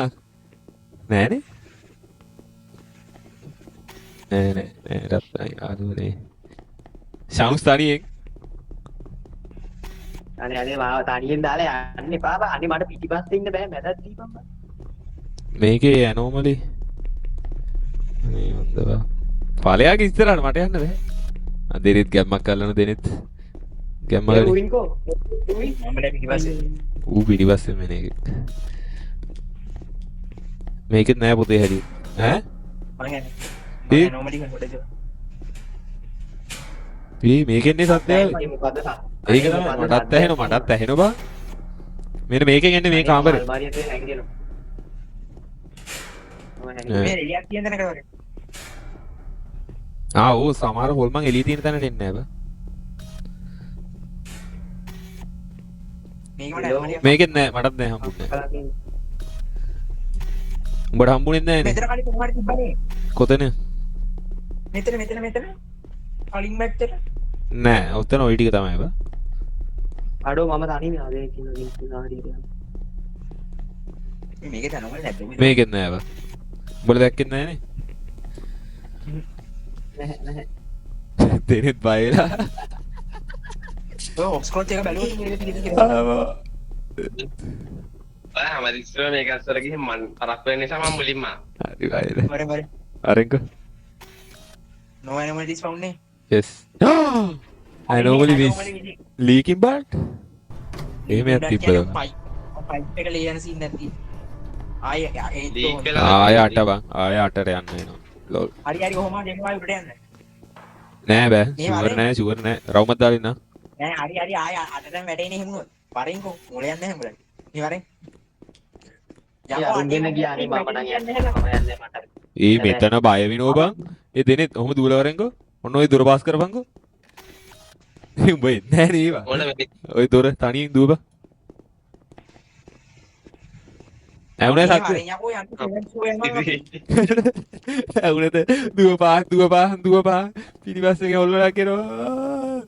නෑනේ නෑ රත්නයි ආදුනේ ශාම්ස්ථානියෙන් අනේ මාව තනියෙන් දාලා යන්න එපා බා අනේ මට පිටිපස්සේ ඉන්න බෑ මැදක් දීපන් බා මේකේ anomaly මේ හොඳවා ඵලයාගේ ඉස්සරහට මට යන්න බෑ දෙනෙත් ගැම්මක් කරලන දෙනෙත් ගැම්ම කරේ රුවින්කෝ රුවින් මම දැන් පිටිපස්සේ ඌ පිටිපස්සේ මෙන එක මේකෙත් නෑ පොතේ හැටි ඈ මම යන්නේ ඒ? anomaly එක හොඩද මේකෙන්නේ සත්‍යය මොකද්ද ඒක තමයි මටත් ඇහෙනවා බා මෙන්න මේකෙන් එන්නේ මේ කාමරේ අල්මාරියට හැංගෙනවා මේ එලියක් කියන තැනකට වගේ ඕ සමහර හොල්මන් එළිය තියෙන තැනට එන්නේ නෑ බා මේක මට anomaly එක මේකෙත් නෑ මටත් නෑ හම්බුනේ උඹට හම්බුනේ නෑනේ මෙතන කලින් කොහමද තිබ්බනේ කොතන මෙතන කලින් මැච් එක නෑ ඔතන ওই ටික තමයි බා අඩෝ මම තනියම ආදේ කියන ලින්ක් එක හරියට මේකේ anomaly නැද්ද මේකෙත් නෑ බා උඹලා දැක්කෙත් නෑනේ නැහැ දෙනෙත් බයලා ඔය ඔක්ස්කෝච් එක බැලුවොත් මේක පිටින් ඔය හැමදෙම ඉස්සර මේක අස්සර ගිහින් මන් තරක් වෙන නිසා මම මුලින්ම හරි බයලා වරේ අරෙන්ක no anomalies found නේ yes anomaly miss leaking but එහෙම තිබ්බද පයිප් එක ලියන සීන් නැති ආය ඒ Leak හරි වෙලා- ආය අට බං ආය අටට යන්න වෙනවා ලෝල් හරි කොහොමද ගෙන්වා උඩට යන්න නෑ බෑ මේ ෂුවර් නෑ රවුමත් දාලා ඉන්න නෑ හරි ආය අටටම වැටෙන්නේ හිමුනොත් පරින්කෝ මුල යන්න නැහැ මුල මේ වරෙන් ඒ අරුන් දෙන්න ගියානේ මම නම් යන්නේ මට ඒ මෙතන බය වෙනව බං ඒ දෙනෙත් ඔහොම දුවලවරෙන්කෝ ඔන්න ඔය දොර පාස් කරපන්කෝ උඹ එන්නේ නෑ නේවා ඕන වෙයි. ඔය දොර තනියෙන් දුවපන් ඇවුනේ සක්ක යකෝ යන්න සෙවෙන්සෝ යනවා ඇවුනේද දුවපා පිටිපස්සේ හොල්ලලා කරනවා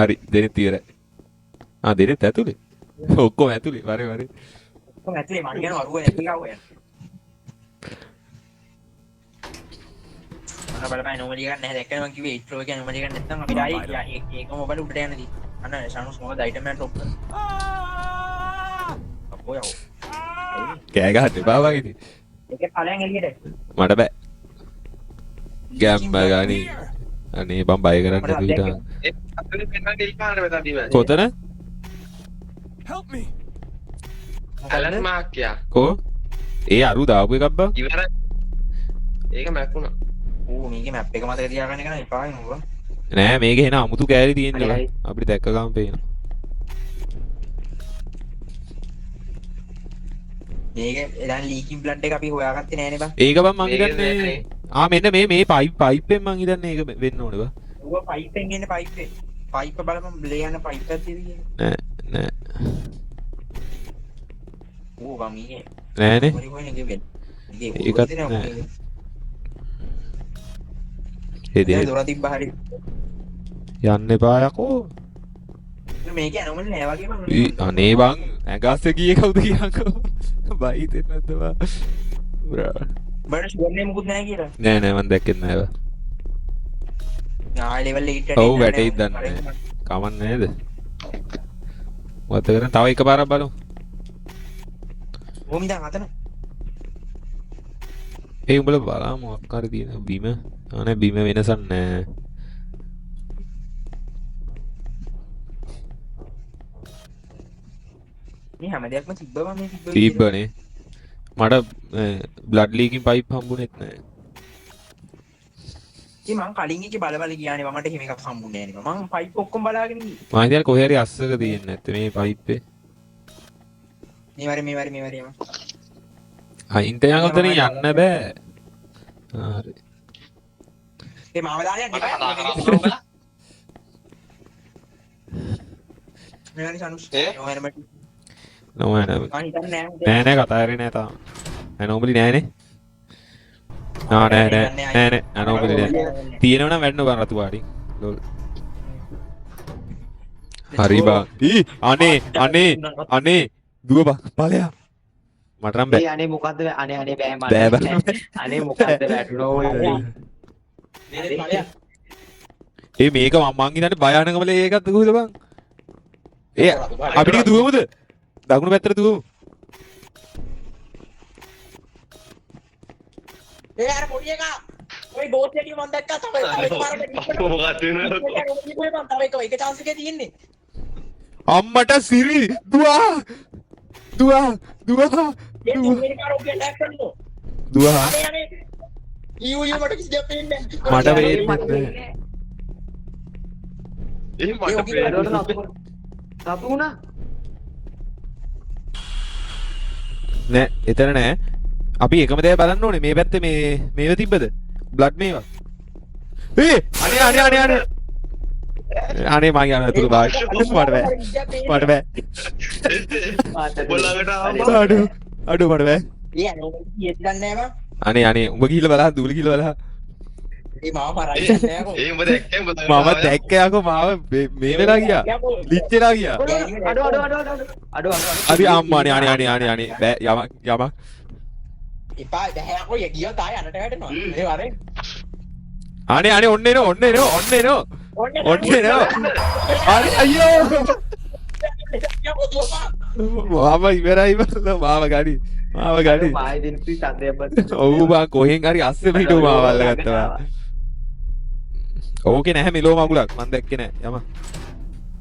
හරි දෙනෙත් ඉවරයි දෙනෙත් ඇතුලේ ඔක්කොම ඇතුලේ වරේ කොහොම ඇතුලේ මං යනවා අරුව නැති ගාව යන්න මම බලපෑ නොමලි ගන්න නැහැ දැක්කම මං කිව්වේ ඉන්ට්‍රෝ එක නොමලි ගන්න නැත්නම් අපිට ආයි ඒකම ඔබට උඩට යන්නදී අන්න ශානුස් මොකද අයිටම් එක ටොප් අපෝ යව කෑ ගහන්න එපා වගේ ඉතින් ඒකේ ඵලයන් එළියට මට බෑ ගැම්ම ගානි අනේ බම් බය කරන්නේ නැතුව හිටා ඒ අතේ පෙන්නන ඉල්පාන මෙතන දිවන්නේ. කොතන Help me. ඇලන් මාක්කියා. කෝ ඒ අරු දාපු එකක් බං ඉවරයි. ඒක මැක්ුණා. ඌ මේකේ මැප් එක මතක තියාගන්න එක නම් එපා වෙනවා නෑ මේකේ එන අමුතු කෑලි තියෙනවා හරි. අපිට දැක්ක ගමන් පේනවා මේක දැන් ලීකින් බ්ලඩ් එක අපි හොයාගත්තේ නෑනේ බං ඒක බං මං මේක හිතන්නේ නෑ. මෙන්න මේ පයිප්පෙන් මං හිතන්නේ ඒක වෙන්න ඕනේ බං ඌව පයිප්ෙන් එන්නේ පයිප් බලපන් බ්ලේ යන පයිප් එකක් තියෙන්නේ නෑ ඌ බං ඊයේ නෑනේ මොරි කොහෙන්ද ගෙවෙන්නේ ඒකත් නෑ. ඒ දෙන දොර තිබ්බ හරි යන්න එපා යකෝ මේක අනෝමලි නෑ වගේ මම අනේ බං ඇඟස්ස ගියේ කවුද කියන්නකෝ බයි දෙන්නත් බා බ්‍රා බඩ ෂුවර්නේ මුකුත් නෑ කියලා නෑ මං දැක්කේ නෑ බා ආ ලෙවල් 8 ඔව් වැටෙයිද දන්නේ නෑ. කමන්න නේද මොකද කරන්නේ තව එකපාරක් බලමු ඕමි දැන් අතන ඒ උඹලා බලමු මොකක් හරි තියෙන බිම අනේ බිම වෙනසක් නෑ මේ හැම දෙයක්ම තිබ්බම මේ තිබ්බනේ මට බ්ලඩ් ලීකින් පයිප් හම්බුනේත් නෑ ඉතින් මං කලින් එකේ බල ගියානේ මට එහෙම එකක් හම්බුන්නේ නෑනේ මං පයිප් ඔක්කොම බලාගෙන ගියේ මම හිතන්නේ කොහේ හරි අස්සක තියෙන්නේ නැත්තේ මේ පයිප්පේ මේ වරේ අයින්ට යන් උතන යන්න බෑ හරි ඒ මාව දාලා යන්න එපා මේ වරේ සනුස් ඒ? නොහෙනමට නෑ මං හිතන්නේ නෑ නෑ කතා කරේ නෑ තාම ඇනෝමලි නෑනේ නෑ ඇනෝමලි නෑ තියෙනවනම් වැඩන බං රතු පාටින් ලෝල් හරි බං අනේ දුව බං ඵලයා මට නම් බෑ අනේ මොකද්ද අනේ බෑ බෑ මට බෑ. අනේ මොකද්ද වැටුණෝ ඒ මේක මං හිතන්නේ භයානකම ඒකත් කොහෙද බං ඒ අපිට දුවමුද දකුණු පැත්තට දුවමු ඒ අර පොඩි එකා ඔය බෝට් එකේ මම දැක්කා තව එකපාරකට මොකක්ද වෙනවද? තව එක chance එකේ තියෙන්නේ අම්මට සිරි දුවා ඒ මේ කාරෝගේ ලැක් කරනවා දුවා අනේ ඊයෝ මට කිසි දෙයක් පේන්නේ මට වේත් නෑ ඒ මට පේනවා. සතු වුණා නෑ එතන නෑ අපි එකම දේ බලන්න ඕනේ මේ පැත්තේ මේව තිබ්බද බ්ලඩ් මේවා අනේ මං යන අතුරු බායි මට බෑ ඔයාලට ආවා. අඩු මට බෑ ඒ අනේ කීයද දන්නේ නෑ අනේ උඹ ගිහිල්ලා බලන්න දූල ගිහිල්ලා බලන්න ඒ මාව පරාජය නෑ කො ඒ උඹ දැක්කේ උඹ මම දැක්ක යකෝ මාව මේ වෙලා ගියා ලිච්චෙලා ගියා අඩෝ හරි අම්මානේ අනේ බෑ යමක් එපා බෑ යකෝ ගියොත් ආය අනට වැටෙනවා ඒ වරේ අනේ ඔන්න එනවා ඔන්න එනවා අයියෝ යකෝ දුවපා මාව ඉවරයි බල්ලා මාව ගනි මායි දෙන්ති සද්දයක් බත් ඔව් බං කොහෙන් හරි අස්සෙම හිටව මාව අල්ලගත්තා ඕකේ නැහැ මෙලෝ මගුලක් මම දැක්කේ නැහැ යම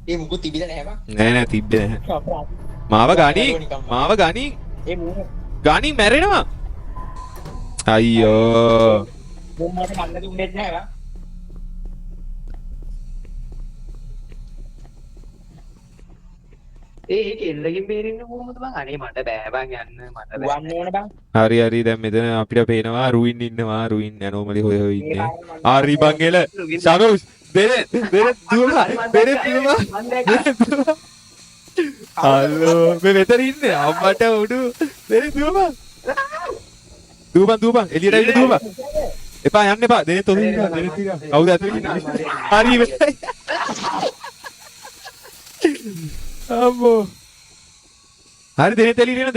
ඒ මුකුත් තිබිලා නැහැ බං. නෑ තිබ්බේ නැහැ මාව ගනි ඒ මූණ ගනි මැරෙනවා අයියෝ මූණට කන්න දුන්නේ නැහැ බං. ඒක එල්ලකින් බේරෙන්න කොහොමද බං? අනේ මට බෑ බං යන්න මට බෑ. වන්න ඕන බං. හරි හරි දැන් මෙතන අපිට පේනවා රුයින් ඉන්නවා රුයින් ඇනෝමලි හොය හොය ඉන්නේ හරි බං එල ෂනුස් දෙන දුවම මන් දැක්කා. හලෝ මේ මෙතන ඉන්නේ අම්මට උඩු දෙන දුවම එළියට ඇවිත් දුවම එපා යන්න එපා දෙන තොරින් ඉන්නවා දෙන තියා කවුද ඇතුලේ ඉන්නේ හරි වෙයි අම්මෝ හරි දෙන තෙලියට එනවා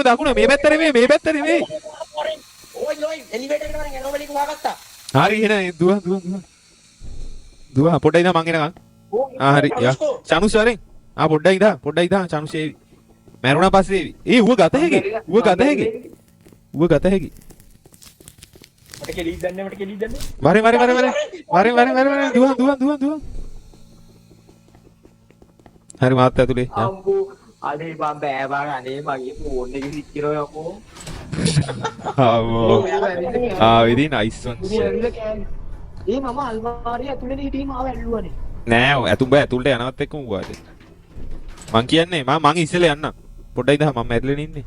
දකුණ මේ පැත්තට නෙමෙයි ඔයි එලිවේටර් එකට මම ඇනෝමලි එක හොයාගත්තා. හරි එන දුව පොඩ්ඩයි ඉඳ මං එනකන් හරි යා චනුස් වරෙන් පොඩ්ඩයි ඉඳ චනුස් ඒවි මැරුණා පස්සේ ඒවි ඌව ගත හැකි මට කෙලික් දන්නේ. වරෙන් දුව හරි මාත් ඇතුලේ අම්බෝ අනේ මම බෑ බං අනේ මගේ ෆෝන් එක ස්විච් කරනවා යකෝ. විදි නයිස් වන්ස් ඒ මම අල්මාරිය ඇතුලේ හිටියේ මාව ඇල්ලුවානේ. නෑ ඇතුම් බෑ ඇතුළට යනවත් එක්කම ඌවාද මං කියන්නේ මං ඉස්සෙල්ලා යන්නම් පොඩ්ඩයි ඉඳ මම ඇතුලේ ඉන්නේ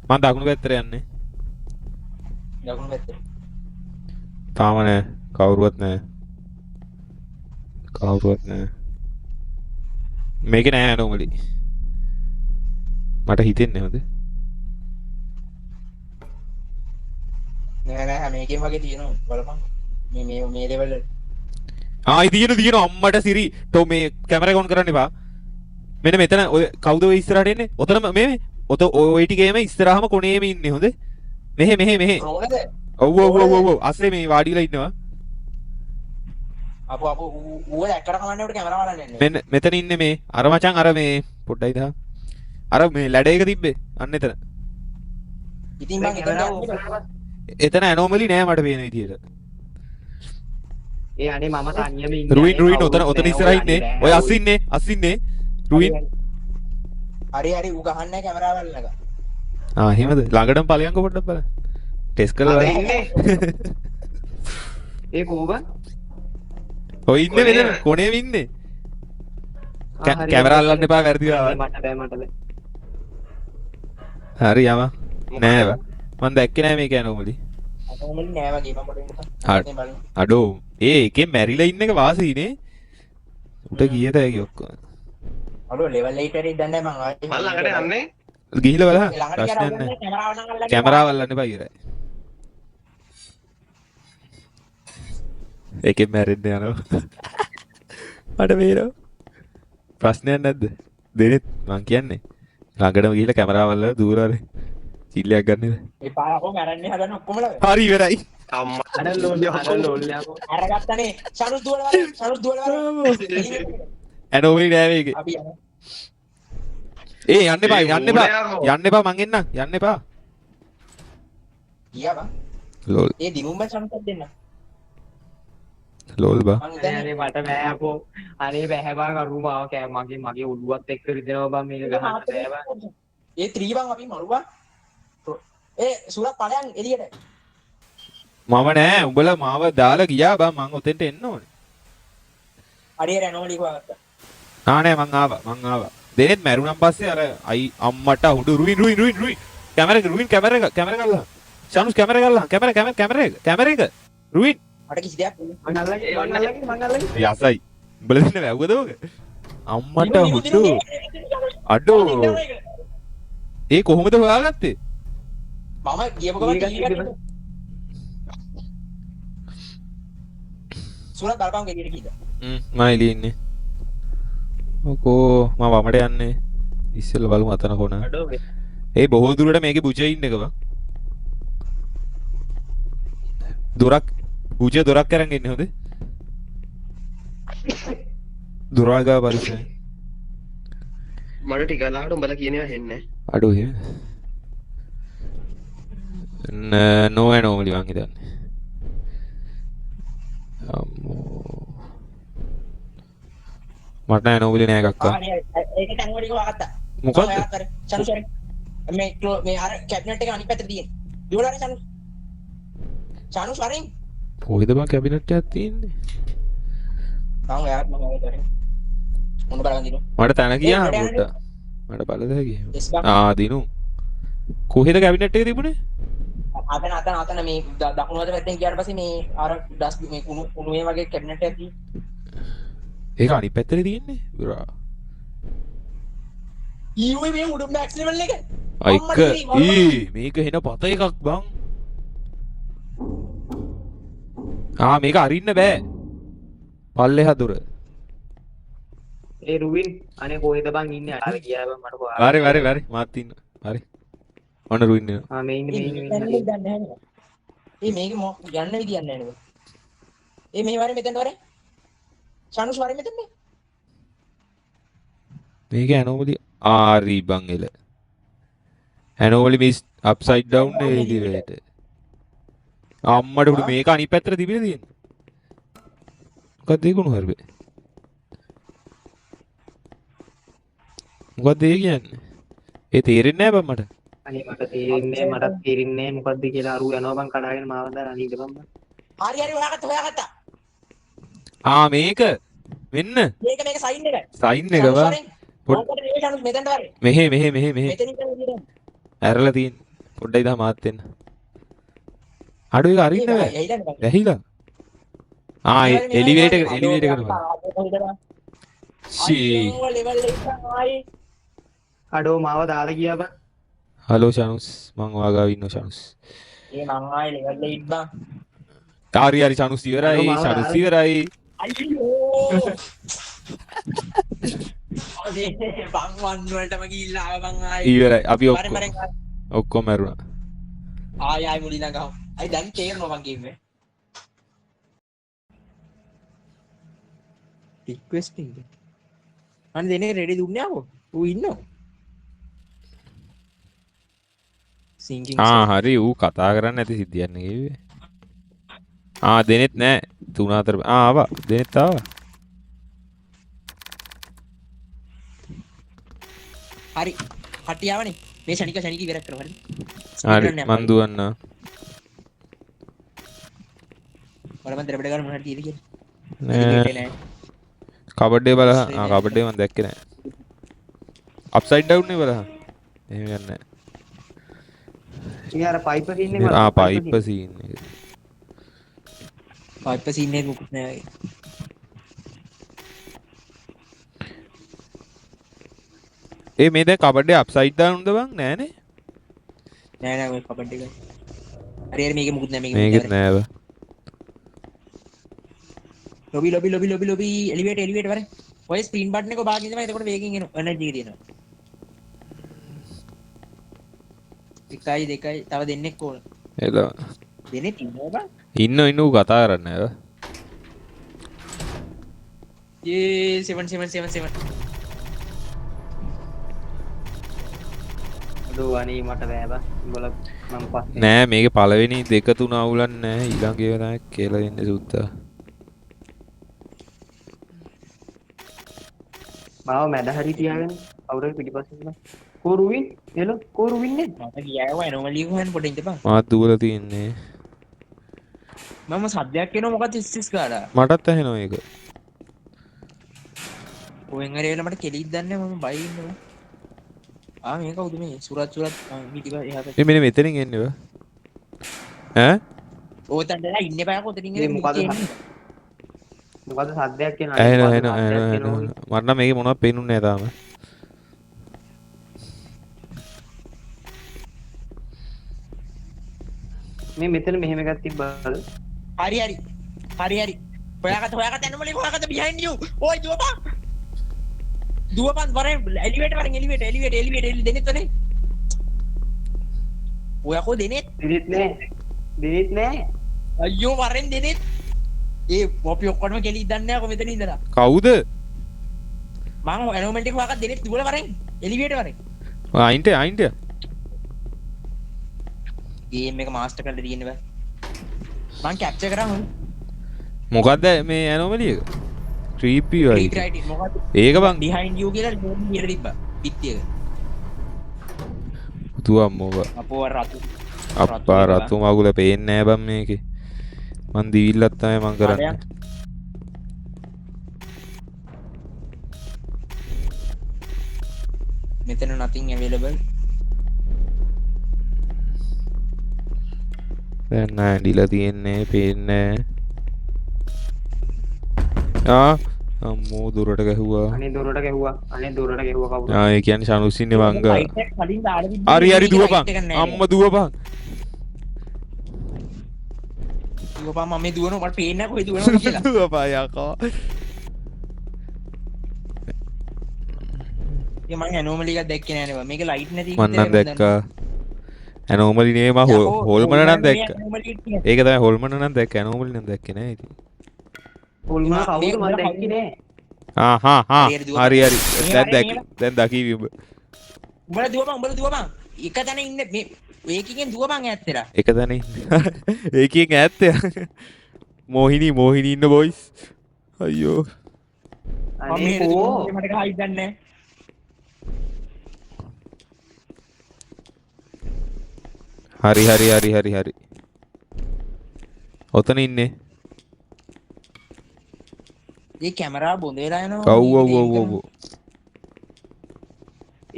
මං දකුණු පැත්තට යන්නේ දකුණු පැත්තේ. තාම නෑ කවුරුවත් නෑ මේක නෑ ඇනෝමලි මට හිතෙන්නේ හොඳ නෑ මේකෙන් වගේ තියෙනවා බලපන්. මේ ලෙවල් වල. ආයි තියෙන අම්මට සිරි ටෝ මේ කැමරා ඔන් කරන්න එපා මෙන්න මෙතන ඔය කවුද ඔය ඉස්සරහට එන්නේ ඔතන මේ ඔය ටිකේම ඉස්සරහම කොනේම ඉන්නේ හොඳ මෙහෙ රෝනද? ඔව් අස්සේ මේ වාඩිලා ඉන්නවා අපෝ ඌව දැක්කට කමන්නේ උඩ කැමරා බලන්න යන්නේ. මෙන්න මෙතන ඉන්නේ මේ අර මචං අර මේ පොඩ්ඩයි දා අර මේ ලැඩ එක තිබ්බේ අන්න එතන ඉතින් මං එතන ඇනෝමලි නෑ මට පේන විදියට ඒ අනේ මම තනියම ඉන්නේ. රුයින් ඔතන ඉස්සරහ ඉන්නේ ඔය අස්සින්නේ රුයින් හරි ඌ ගහන්නේ නැහැ කැමරා බලන්නක. එහෙමද ළඟටම ඵලයන්ක පොඩ්ඩක් බලන්න ටෙස්ට් කරලා බලන්න ඒ කෝබ ඔය ඉන්නේ මෙතන කොනේම ඉන්නේ කැමරා අල්ලන්න එපා වැරදි මට බෑ. හරි යම නෑ මම දැක්කේ නෑ මේක ඇනෝමලි ඇනෝමලි නෑ වගේ මම බලන්න. අඩෝ ඒකේ මැරිලා ඉන්න එක වාසීනේ උට කීයද ඒකේ ඔක්කොම අලෝ ලෙවල් 8 එකේ ඉඳන් මම ආයේ මම ළඟට යන්නේ. ගිහිල්ලා බලන්න ළඟට ප්‍රශ්නයක් ගියාම නෑ කැමරාව නම් අල්ලන්න. කැමරාව අල්ලන්න එපා ඉරයි ඒකේ මැරෙන්න යනවා මට මේරෝ ප්‍රශ්නයක් නැද්ද දෙනෙත් මං කියන්නේ ළඟටම ගිහිල්ලා කැමරාව අල්ලලා දූරවල චිල්ලයක් ගන්නද ඒ පාරකෝ මැරන්නේ හදන ඔක්කොමලා. හරි ඉවරයි අම්මා අර ලෝල් යකෝ. අරගත්තනේ. සනුත් දුවල ඇනෝමලි නෑ මේකේ අපි යනවා. ඒ යන්න එපා මං යන්න එපා ගියා බං. ලෝල් ඒ දිනුම් බං සනුත් දෙන්න. ලෝල් බා මං හිතන්නේ අනේ මට බෑ අපෝ. අනේ බෑ බං අරු මාව කෑ මගේ ඔළුවත් එක්ක රිදෙනවා බං මේක ගහන්න බෑ බං. ඒ 3 බං අපි මරුවා. ඒ සුරත් ඵලයන් එළියට. මම නෑ උඹලා මාව දාලා ගියා බං මං ඔතෙන්ට එන්න ඕනේ හරියට ඇනෝමලි හොයාගත්තා. නෑ මං ආවා දෙනෙත් මැරුණන් පස්සේ අර අයි අම්මට උඩු රුයින් කැමරා එක ගල්ලා ෂනුස් කැමරා එක රුයින් මට කිසි දෙයක් මං අල්ලගෙන යසයි උඹලා දෙන්න වැව්වද ඔක අම්මට හුඩු අඩෝ ඒ කොහොමද හොයාගත්තේ මම ගියපු ගමන් ටීවී එකට සුරත් බලපන් ගෙඩියට කීද මම එළියේ ඉන්නේ ඔකෝ මම වමට යන්නේ ඉස්සෙල්ලා බලමු අතන කොන ඒ බොහෝ දුරට මේකේ බුජේ ඉන්න එක බං බුජේ දොරක් කරන් ඉන්නේ හොඳ දොරල්ගා පරිසරය මට ටික ලාට උඹලා කියනවා හෙන්නේ. අඩෝ එහෙම නෝ ඇනෝමලි මං හිතන්නේ අම්මෝ මට ඇනෝමලි නෑ කක්කා හරි ඒක තැන් වල ගත්තා මොකද්ද චනු සරි මේ අර කැබිනට් එක අනිත් පැත්තේ තියෙන දුවලා හරි චනු සරි කොහෙද බං කැබිනට් එකක් තියෙන්නේ මම ඔයාට මම ඔය කරේ මොන බලන් දිනු මට තැන කියන්න පොඩ්ඩක් මට බලද හැකි එස් බං දිනු කොහෙද කැබිනට් එක තිබුණේ අතන මේ දකුණු අත පැත්තෙන් ගියාට පස්සේ මේ අර ඩස් මේ කුණු මේ වගේ කැබිනට් එකක් තියෙන්නේ ඒක අනිත් පැත්තේ තියෙන්නේ බ්‍රා ඊයේ මේ උඩ මැක්ස් ලෙවල් එක අයික මේක හෙන පත එකක් බං මේක අරින්න බෑ පල්ලෙහා දුර ඒ රුවින් අනේ කොහෙද බං ඉන්නේ අර ගියා බං මට කොහා හරි මාත් ඉන්න හරි ඔන්න රුයින් එනවා මේ ඉන්නේ මේක යන්න විදියක් නැහැ නේද මේ වරේ මෙතෙන්ට වරේ චනුස් වරේ මෙතෙන්ට මේක ඇනෝමලි ආරි බං එල ඇනෝමලි මිස් අප්සයිඩ් ඩවුන් එලිවේටර් අම්මට උඩ මේක අනිත් පැත්තට තිබිලා තියෙන්නේ මොකක්ද ඒක උණු හරිබේ මොකක්ද ඒ කියන්නේ ඒ තේරෙන්නේ නැහැ බං මට අනේ මට තේරෙන්නේ මොකද්ද කියලා අරු යනවා බං කඩාගෙන මාව දාලා අනීද බං හරි හොයාගත්තා මේක මෙන්න මේක සයින් එක සයින් එක බං පොඩ්ඩක් චනුස් මෙතෙන්ට වරේ මෙහෙ මෙතනින් තමයි ඇරලා තියෙන පොඩ්ඩයි දා මාත් වෙන්න අඩු එක අරින්න බෑ ඇහිලා එලිවේටර් එකට ලෙවල් එක ආයි අඩෝ මාව දාලා ගියා බං හලෝ ෂනුස් මං ඔයාගාව ඉන්නවා ෂනුස් මං ආයි ලෙවල් එක ඉබ්බා හරි ෂනුස් ඉවරයි ෂනුස් ඉවරයි අයියෝ අනේ බං වන් වලටම ගිහිල්ලා ආව බං ආයි ඉවරයි අපි මරෙන් ඔක්කොම මැරුණා ආයි මුලින් ගහව අයි දැන් තේරෙනවා මං කියන්නේ රික්වෙස්ටිං අනේ දෙනේ රෙඩි දුන්නේ ආවෝ ඌ ඉන්නෝ සිංකින් හරි ඌ කතා කරන්න ඇති සිද්ධියක් නේ කිව්වේ දෙනෙත් නෑ 3-4 ආවා දෙනෙත් ආවා හරි හටියාවනේ මේ ශනික ඉවර කරමු හරි හරි මන් දුවන්න වල මන් දෙරබඩ ගන්න මොනවද තියෙන්නේ කියලා නෑ කබඩේ බලහ කබඩේ මන් දැක්කේ නෑ අප්සයිඩ් ඩවුන් නේ බලහ එහෙම ගන්න ඉතින් අර පයිප් එකේ ඉන්නේ පයිප් සීන් එක පයිප් සීන් එක මුකුත් නෑ මේ දැන් කබඩේ අප්සයිඩ් ඩවුන්ද බං නෑනේ නෑ ඔය කබඩ් එක හරි මේකේ මුකුත් නෑ මේකෙත් නෑ බං ලොබි එලිවේටර් වරේ ඔය ස්ක්‍රීන් බටන් එක ඔබාගෙන ඉඳලා එතකොට වේගෙන් එනවා එනර්ජි එක තියෙනවා එකයි දෙකයි තව දෙන්නෙක් ඕන එලා දෙන්නෙක් ඉන්නවා බං ඉන්න ඌ කතා කරන්නේ නෑ යේ 7 අඩෝ අනේ මට බෑ බං උඹලා මම පස්සේ නෑ මේකේ පළවෙනි දෙක තුන අවුලන්නේ නෑ ඊළඟ ඒවා තමයි කියලා ඉන්නේ සුත්තා මාව මැද හරි තියාගෙන අවුරුදු පිටිපස්සෙන් බං කෝරුවින් එළෝ කෝරුවින් නේ මට ගියාව ඇනෝමලි කොහෙන් පොඩ ඉඳපන් මාත් දුවලා තියන්නේ මම සද්දයක් එනවා මොකද ඉස්සිස් ගාලා මටත් ඇහෙනවා ඒක කොහෙන් හරි වෙලා මට කෙලික් දන්නේ මම බයි ඉන්නවා මේක කවුද මේ සුරත් පිටිපස්ස එහා පැත්තේ මෙන්න මෙතනින් එන්නේ බා ඈ ඕතන්දලා ඉන්න බෑ කොතනින් මේ මොකද සද්දයක් එනවා ඇහෙනවා මට නම් මේකේ මොනවද පේනුන්නේ නැහැ තාම මේ මෙතන මෙහෙම එකක් තිබ්බද හරි හොයාගත්ත ඇනෝමලි හොයාගත්ත behind you ඔය දුවපන් වරේ එලිවේටර් වරෙන් එලිවේටර් දෙනෙත් වනේ ඔය අකෝ දෙනෙත් දෙනෙත් නෑ අයියෝ වරෙන් දෙනෙත් අපි ඔක්කොම කෙලි දන්නේ නැහැ කො මෙතන ඉඳලා කවුද මම ඇනෝමල්ටි එක වහක දෙනෙත් දුවලා වරෙන් එලිවේටර් වරෙන් අයින්ට ගේම් එක මාස්ටර් කරලා තියෙන්න බෑ මං කැප්චර් කරා හොන් මොකක්ද මේ ඇනෝමලි එක? ක්‍රීපි වයි. right මොකද ඒක බං behind you කියලා ලියලා තිබ්බා පිටියක පුතු අම්මෝ බා. අපෝ රතු අප්පා රතු මගුල පේන්නේ නෑ බං මේකේ. මං දීවිල්ලක් තමයි මං කරන්නේ. මෙතන nothing available දැන් නෑ ඩිලා තියෙන්නේ පේන්නේ නෑ. අම්මෝ දුරට ගැහුවා. අනේ දොරට ගැහුවා කවුද? ඒ කියන්නේ ශනුස් ඉන්නේ මංග. Fight එක කලින් දාලා තිබ්බා හරි හරි මේක දුවපන්. right එක නෑ. අම්මා දුවපන්. දුවපන් මම මේ දුවනවා මට පේන්නේ නැහැ කොහෙද දුවනවද කියලා දුවපන් යකෝ. ඒ මං ඇනෝමලි එකක් දැක්කේ නෑ නේ මේක ලයිට් නැති මන් නම් දැක්කා. ඇනෝමලි නේ මම හොල්මන නම් දැක්කා. ඒක තමයි හොල්මන නම් දැක්කා. ඇනෝමලි නම් දැක්කේ නෑ ඉතින්. හොල්මන කවුද මම දැක්කේ නෑ. හරි හරි. දැන් දැක්කේ. දැන් දකිවි ඔබ. උඹලා දුවපන් එක තැන ඉන්න මේ ඒකකින් දුවපන් ඈත්තේලා එක තැන ඉන්න. ඒකෙන් ඈත්තේ. මොහිනී ඉන්න බොයිස්. අයියෝ. අනේ කෝ මට කයි දන්නේ හරි. ඔතන ඉන්නේ. ඒ කැමරා බොඳ වෙලා යනවා ඔව්.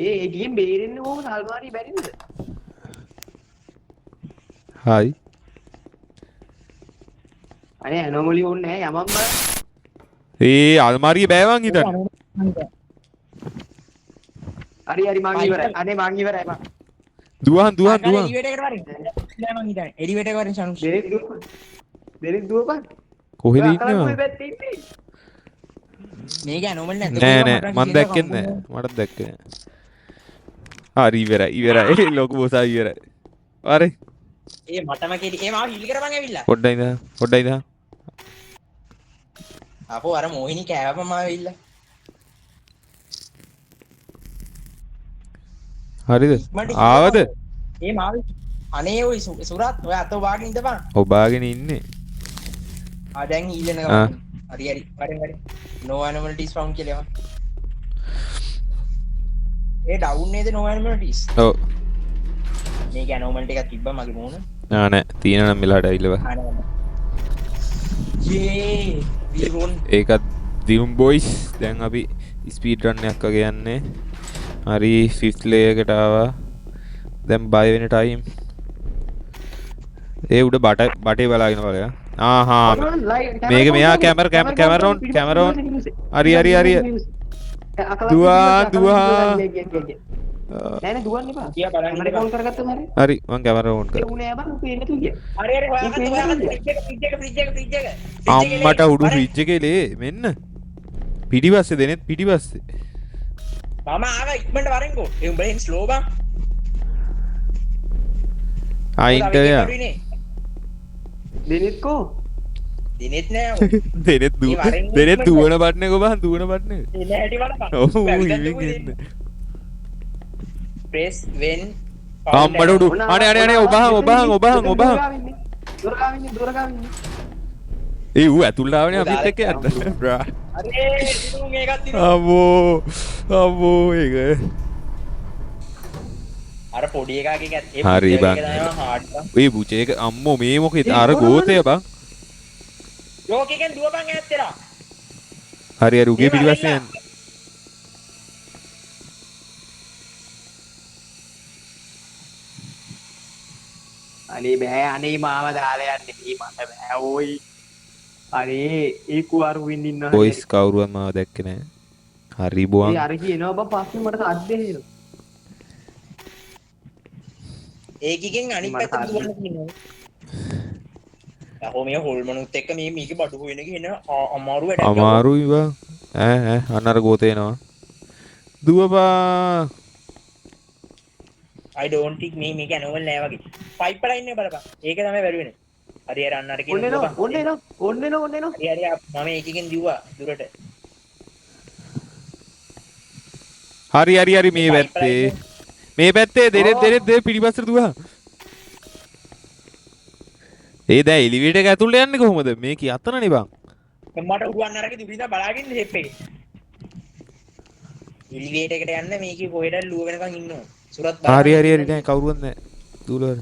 ඒ ගේම් බේරෙන්නේ කොහොමද අල්මාරිය බැරිද? හයි. අනේ ඇනෝමලි ඕනේ නැහැ යමම් බල. ඒ අල්මාරිය බෑවන් හිතන්න. හරි මං ඉවරයි. අනේ මං ඉවරයි මං. දුවහන්. එලිවේටර් එක වරින් ශනුස් දෙනෙක් දුවපන්. කොහෙද කොයි ඉන්නවා? පැත්තේ ඉන්නේ? මේක ඇනෝමලි නැද්ද නෑ මන් දැක්කේ නෑ. මට දැක්කේ නෑ. හරි ඉවරයි. ලොකු බොසා ඉවරයි. හරි. ඒ මටම කෙලි ඒ මාව හීල් කරපන් ඇවිල්ලා පොඩ්ඩයි ඉඳන්. අපෝ අර මොහිනී කෑවපන් මාව ඇවිල්ලා හරිද? ඉක්මනට ආවද? ඒ මාව අනේ ඔය සුරත් ඔය අතෝ වාගෙන ඉඳපන් ඔබාගෙන ඉන්නේ. දැන් හීල් ආ. වෙන හරි හරි no anomalies found කියලා ඒ ඩවුන් නේද no anomalies ඔව්. මේක anomaly එකක් තිබ්බා මගේ මූණ නෑ තියෙනවා නම් මෙලහට ඇවිල්ලා බා. යේ we won ඒකත් දියුම් බොයිස්. දැන් අපි ස්පීඩ් රන් එකක් වගේ යන්නේ. හරි 5th layer එකට ආවා. දැන් බය වෙන ටයිම්. ඒ උඩ බටේ බලාගෙන බලයා. මේක මෙයා කැමරා ඔන්. හරි. දුවා. නෑ දුවන්න එපා. කියා බලන්න කැමරා ඉඳපන්. ඕන් කරගත්තම හරි. හරි මං කැමරා ඔන් කරා. ඒ උනේ බං පේන්නේ නැතුව ගියා. හරි හොයාගන්න ෆ්‍රිජ් එක අම්මට උඩු ෆ්‍රිජ් එකේ ලේ මෙන්න. පිටිපස්සේ දෙනෙත් පිටිපස්සේ. මම ආවා ඉක්මනට වරෙන්කෝ ඒ උඹෙන් ස්ලෝ බං ආයින්ට යා. දෙනෙත් කෝ? දිනෙත් නෑ දෙනෙත් දුවන බට්න එක බහන් දුවන බට්න එක. එන හැටි බලපන් ඔව් ඉවින් එන්න. press when අම්මට උඩු. අනේ ඔබහන්. දොර ගාවින්නේ. ඒ ඌ ඇතුළට ආවනේ අපිත් එක්ක යන්න. බ්‍රා. අරේ දිනුම් එකක් දිනුම් අම්මෝ ඒක. අර පොඩි එකාගේ ගැත් ඒ හරි පුතේ බං. එක තමයි hard බං ඒ බුචේ එක අම්මෝ මේ මොකේද අර ගෝතය බං. යෝකෙන් දුවපන් ඈත්තේලා හරි උගේ පිටිපස්සේ යන්න. අනේ බෑ අනේ මාව දාලා යන්නේ මට බෑ ඕයි අනේ ඒ කුවාරු වින්දින්න බොයිස් කවුරුවත් මාව දැක්කේ නෑ. හරි බොන්. ඒ අර කියනවා බං පස්සේ මට අද්දේ එනවා ඒකකින් අනිත් මට පැත්තට හරි. දුවන්න කියනවා යහෝ මේ හොල්මනුත් එක්ක මේ මේක බඩු වෙන එක එන අමාරු වැඩක් අමාරුයි බං. ඈ අන්නර ගෝතේ එනවා. දුවපා. I don't think මේක ඇනෝමල් නෑ වගේ පයිප් වල ඉන්නේ බලපන් ඒක තමයි වැරි වෙන්නේ හරි අර අන්නර කියන ඔන්න එනවා හරි මම ඒකකින් දිව්වා දුරට හරි මේ පැත්තේ දෙනෙත් පිටිපස්සට දුවහන්. ඒ දැන් එලිවේටර් එක ඇතුළට යන්නේ කොහොමද? මේක යතනනේ බං. මට උඩුවන් අරගෙන දුරින්දා බලාගෙන හෙප් එකේ. එලිවේටර් එකට යන්න මේකේ කොහෙද ලුව වෙනකන් ඉන්නවා. සුරත් හරි හරි හරි නෑ කවුරුවත් නෑ. දූලවල.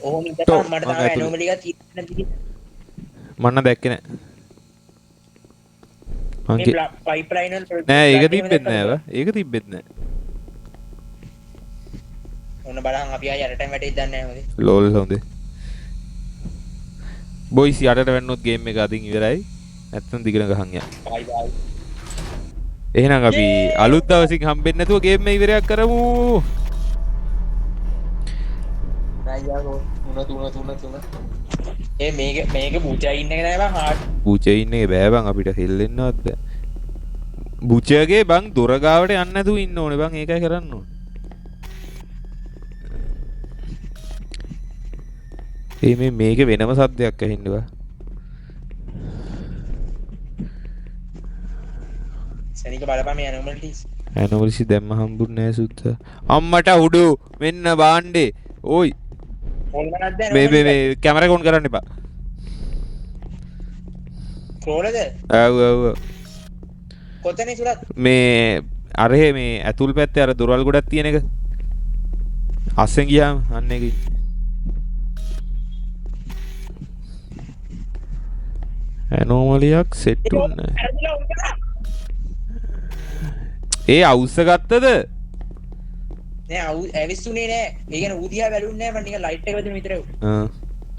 ඔහොම ඉඳලා තෝ, මට මං තමයි ඇතුළේ. ඇනෝමලි එකක් තියෙන්නේ නැති. මන්න දැක්කේ නෑ. මං මේ පයිප්ලයින් වල නෑ ඒක තිබ්බෙත් නෑ බා. ඒක තිබ්බෙත් නෑ. ඔන්න බලන්න අපි ආය යටටම වැටෙයි දන්නේ නැහැ මොකද. ලෝල් හොඳේ. බොයිස් යටට වැන්නොත් ගේම් එක අදින් ඉවරයි. නැත්තම් දිගට ගහන් යන්න. බයි බයි. එහෙනම් අපි අලුත් දවසින් හම්බෙන්නේ නැතුව ගේම් එක ඉවරයක් කරමු. නයියාකෝ තුන. ඒ මේක බුචා ඉන්න එක නෑ බං හાર્ඩ්. බුචේ ඉන්නේ බෑ බං අපිට හෙල්ලෙන්නවත් බෑ. බුචගේ බං දොර ගාවට යන්න නැතුව ඉන්න ඕනේ බං ඒකයි කරන්න ඕනේ. මේක වෙනම සද්දයක් ඇහින්න බා. සනික බලපන් මේ ඇනෝමලිස්. ඇනෝමලිසි දැම්ම හම්බුන්නේ නැහැ සුත්තා. අම්මට උඩු මෙන්න බාණ්ඩේ. ඕයි ඕල්මනක්ද මේ කැමරා එක ඔන් කරන්න එපා. ක්‍රෝලද? ඔව් කොතනේ සුරත්? මේ අරහේ මේ ඇතුල් පැත්තේ අර දොරවල් ගොඩක් තියෙන එක. අස්සෙන් ගියාම අන්න එකේ. ඇනෝමලියක් සෙට් වුණා. ඒ අවුස්ස ගත්තද? නෑ ඇවිස්සුනේ නෑ. ඒ කියන්නේ ඌදියා වැළුන්නේ නෑ මම නිකන් ලයිට් එක වැදුන විතරයි.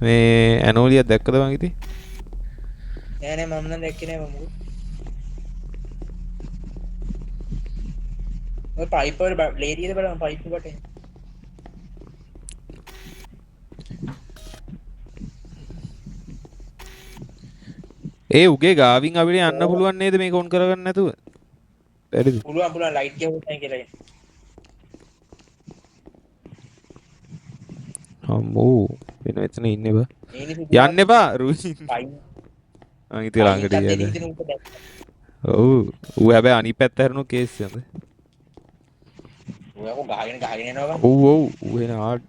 මේ ඇනෝලියක් දැක්කද මං ඉතින්? නෑ මම නම් දැක්කේ නෑ මම. ඔය පයිප් වල බ්ලේඩියද බලන්න පයිප් එකට. ඒ උගේ ගාවින් අපිට යන්න පුළුවන් නේද මේක ඔන් කරගන්න නැතුව? බැරිද? පුළුවන් ලයිට් ගියොත් නැහැ කියලා. අම්මෝ වෙන එතන ඉන්නේ බා. ඒ නිසා යන්න එපා රුයින්. පයින් මං ඉතින් ළඟට ගියා. ඔව් ඌ හැබැයි අනිත් පැත්ත හැරුණු කේස් එකද? ඔයකෝ ගහගෙන යනවා බං. ඔව් ඌ එන ආඩ්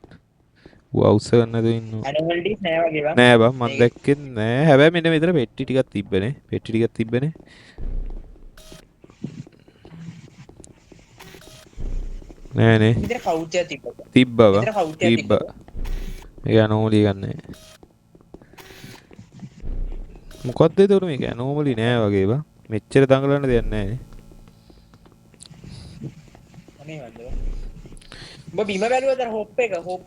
ඌ අවුස්ස ගන්න නැතුව ඉන්නවා. ඇනෝමලිස් නෑ වගේ බං. නෑ බං මං දැක්කේ නෑ. හැබැයි මෙන්න මෙතන පෙට්ටි ටිකක් තිබ්බනේ. නෑ නේ. විතර කවුට්ටයක් තිබ්බා. තිබ්බා බං. විතර කවුට්ටයක් තිබ්බා. ඒක ඇනෝමලි ගන්නෑ. මොකද්ද ඒතකොට මේක ඇනෝමලි නෑ වගේ බං. මෙච්චර දඟලන්න දෙයක් නෑ නේ. අනේ වන්ද. ඔබ බිම බැලුවද හොප් එක හොප්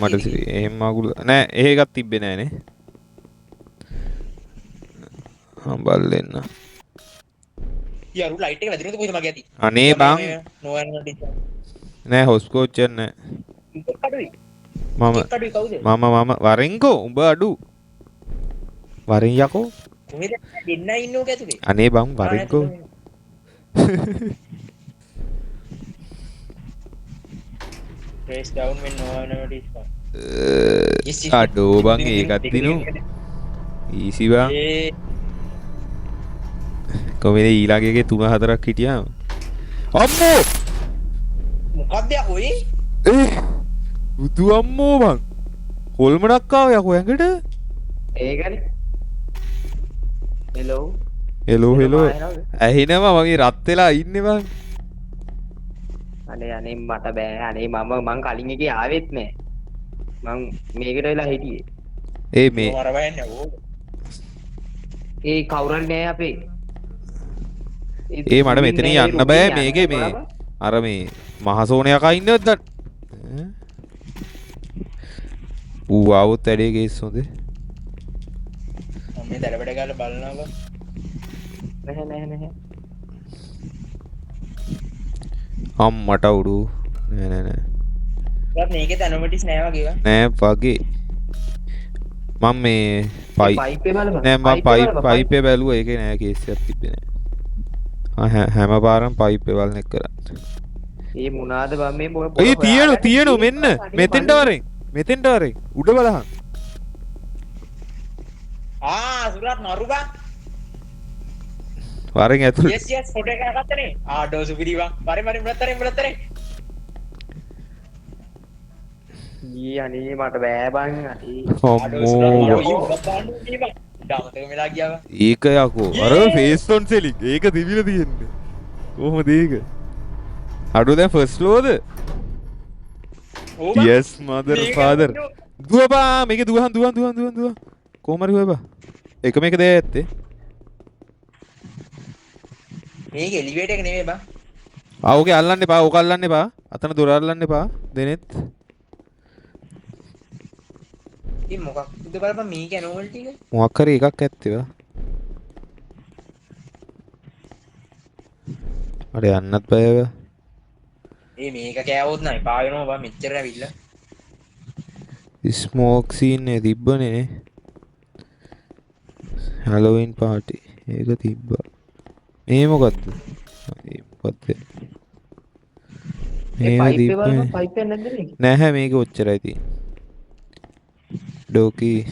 මට එහෙම අගුල නෑ ඒකත් තිබ්බේ නෑනේ. බලන්න. යාරු ලයිට් එක වැදුනද කොහෙද මගේ ඇති? අනේ බං නෝවැන්වලිස්. නෑ හොස්කෝච් නෑ. කඩුයි. මම කඩුයි කවුද? වරෙන්කෝ උඹ අඩු. වරෙන් යකෝ. කොහෙද දෙන්නයි ඉන්නෝක ඇතුලේ? අනේ බං වරෙන්කෝ. press down when no one notice. අඩෝ බං ඒකත් දිනු. ඊසි බං. කොහමද ඊළඟ එකේ 3-4ක් හිටියාම. අම්මෝ මොකක්ද යකෝ ඒ? බුදු අම්මෝ බං. හොල්මනක් ආව යකෝ ඇඟට. ඒකනේ. හෙලෝ. හෙලෝ ඇහෙනවා මගේ රත් වෙලා ඉන්නේ බං. අනේ මට බෑ. අනේ මං කලින් එකේ ආවෙත් නෑ. මං මේකට වෙලා හිටියේ. ඒ මේ වරවයන්නේ ඕ. ඒ කවුරුන් නෑ අපේ. ඒ මට මෙතන යන්න බෑ මේකේ මේ අර මේ මහසෝනයක් අයින්නවද දැන්? ඌ ආවොත් වැඩේ කේස් හොඳේ. මම මේ දරබඩ ගාලා බලනවා. නැහැ. අම්මට උඩු නෑ. ඒත් මේකේ ඇනෝමලිස් නෑ වගේ වා. නෑ වගේ. මම මේ පයිප් එක බලපන්. නෑ මම පයිපේ බැලුවා ඒකේ නෑ කේස් එකක් තිබ්බේ නෑ. හැම පාරම පයිප් එක බලන එක කරා. ඒ මොනාද බම් මේ පොර ඒ තියෙනු මෙන්න මෙතෙන්ට වරෙන් උඩ බලහන්. සුරත් නරු බං. වරෙන් ඇතුළට. yes ෆොටෝ එක ගත්තනේ. ඩෝ සුපිරි බං. වරෙන් මුලතරේ. අනේ මට බෑ බං අනේ. අම්මෝ ඒක යකෝ අර ෆේස් ඔන් සෙලික් ඒක තිබිලා තියෙන්නේ කොහොමද ඒක අඩු දැන් ෆස්ට් ෆ්ලෝර්ද yes mother father දුවපා මේක දුවහන් කොහම හරි හොයපා එක මේක දෙය ඇත්තේ මේක එලිවේටර් එක නෙමෙයි බං. ඕකේ අල්ලන්න එපා ඕක අල්ලන්න එපා අතන දොර අල්ලන්න එපා දෙනෙත් ඉතින් මොකක්ද බලපන් මේක ඇනෝමල් ටික. මොකක් හරි එකක් ඇත්තේවා අර යන්නත් බයව ඒ මේක කෑවොත් නෑ පා වෙනවා බං මෙච්චර ඇවිල්ලා. ස්මෝක් සීන් එක තිබ්බනේ නේ හැලෝවින් පාටි ඒක තිබ්බා මේ මොකද්ද මේක තිබ්බනේ පයිප් එක නැද්ද මේක? නැහැ මේක ඔච්චරයි තියෙන්නේ ඩෝකී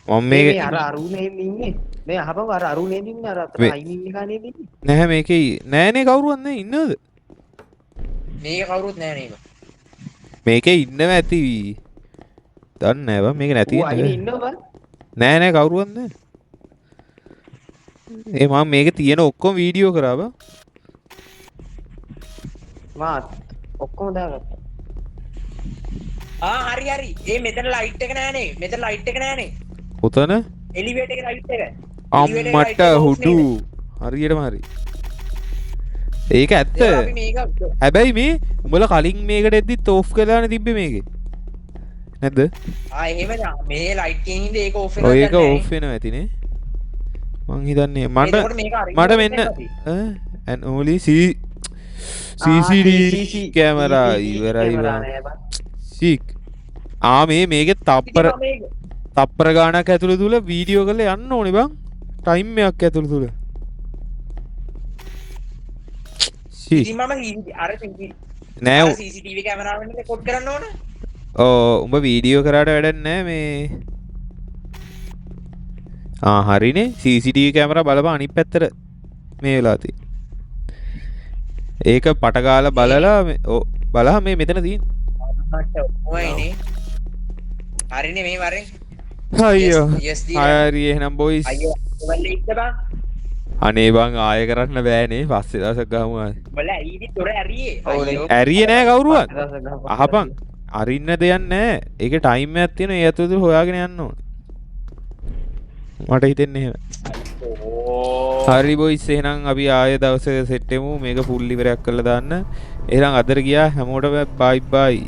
මම මේක මේ අර අරුණේ ඉන්නේ. මේ අහපන් අර අරුණේ ඉන්නේ අර අතන මේ- අයිමින් එක නේද ඉන්නේ? නැහැ මේකේ නෑනේ කවුරුවත් නැහැ ඉන්නවද මේක කවුරුත් නෑ නේද. මේකේ ඉන්නව ඇති දන්නේ නැහැ බං මේක නැති ඌ අයිනේ නෑ ඉන්නව බං. නෑ කවුරුවත් නැහැ ඒ මම මේකේ තියෙන ඔක්කොම වීඩියෝ කරා බං මා ඔක්කොම දාගත්තා. හරි. ඒ මෙතන ලයිට් එක නෑනේ. මෙතන ලයිට් එක නෑනේ. කොතන එලිවේටර් එකේ ලයිට් එක. අම්මට හුඩු හරියටම හරි ඒක ඇත්ත අපි මේක හැබැයි මේ උඹලා කලින් මේකට එද්දිත් ඕෆ් කරලානේ තිබ්බේ මේකේ නැද්ද එහෙම නෑ. මේ ලයිට් එකෙන් ඉඳ ඒක ඕෆ් ඔය එක ඕෆ් වෙනවා ඇතිනේ මං හිතන්නේ මට මෙන්න and only CCTV කැමරා ඉවරයි බං සීක් මේකේ තප්පර ගානක් ඇතුළත තුල වීඩියෝ කරලා යන්න ඕනේ බං ටයිම් එකක් ඇතුළත තුල සීක් ඉතින් මම අර නෑ CCTV කැමරාවෙන් රෙකෝඩ් කරන්න ඕන. උඹ වීඩියෝ කරාට වැඩක් නෑ මේ හරිනේ CCTV කැමරා බලපන් අනිත් පැත්තට මේ වෙලා තියෙන්නේ ඒක පටගාලා බලලා බලහ මේ මෙතන තියෙන ඔයනේ. හරිනේ මේ වරෙන්. අයියෝ yes හරි එහෙනම් බොයිස් අයියෝ ඔයාලා ඉන්න බං. අනේ බං ආයෙ කරන්න බෑනේ පස්සේ දවසක් ගහමු ආයෙ ඔයාලා ඇයිදි දොර ඇරියේ. ඇරියේ නෑ කවුරුවත් අහපන් අරින්න දෙයක් නෑ ඒක ටයිම් එකක් තියෙනවා ඒ අතරතුර හොයාගෙන යන්න ඕනේ මට හිතෙන්නේ එහෙම හරි බොයිස් එහෙනම් අපි ආයෙ දවසක සෙට් වෙමු මේක ෆුල් ඉවරයක් කරලා දාන්න එහෙනම් අදට ගියා හැමෝටම බයි බයි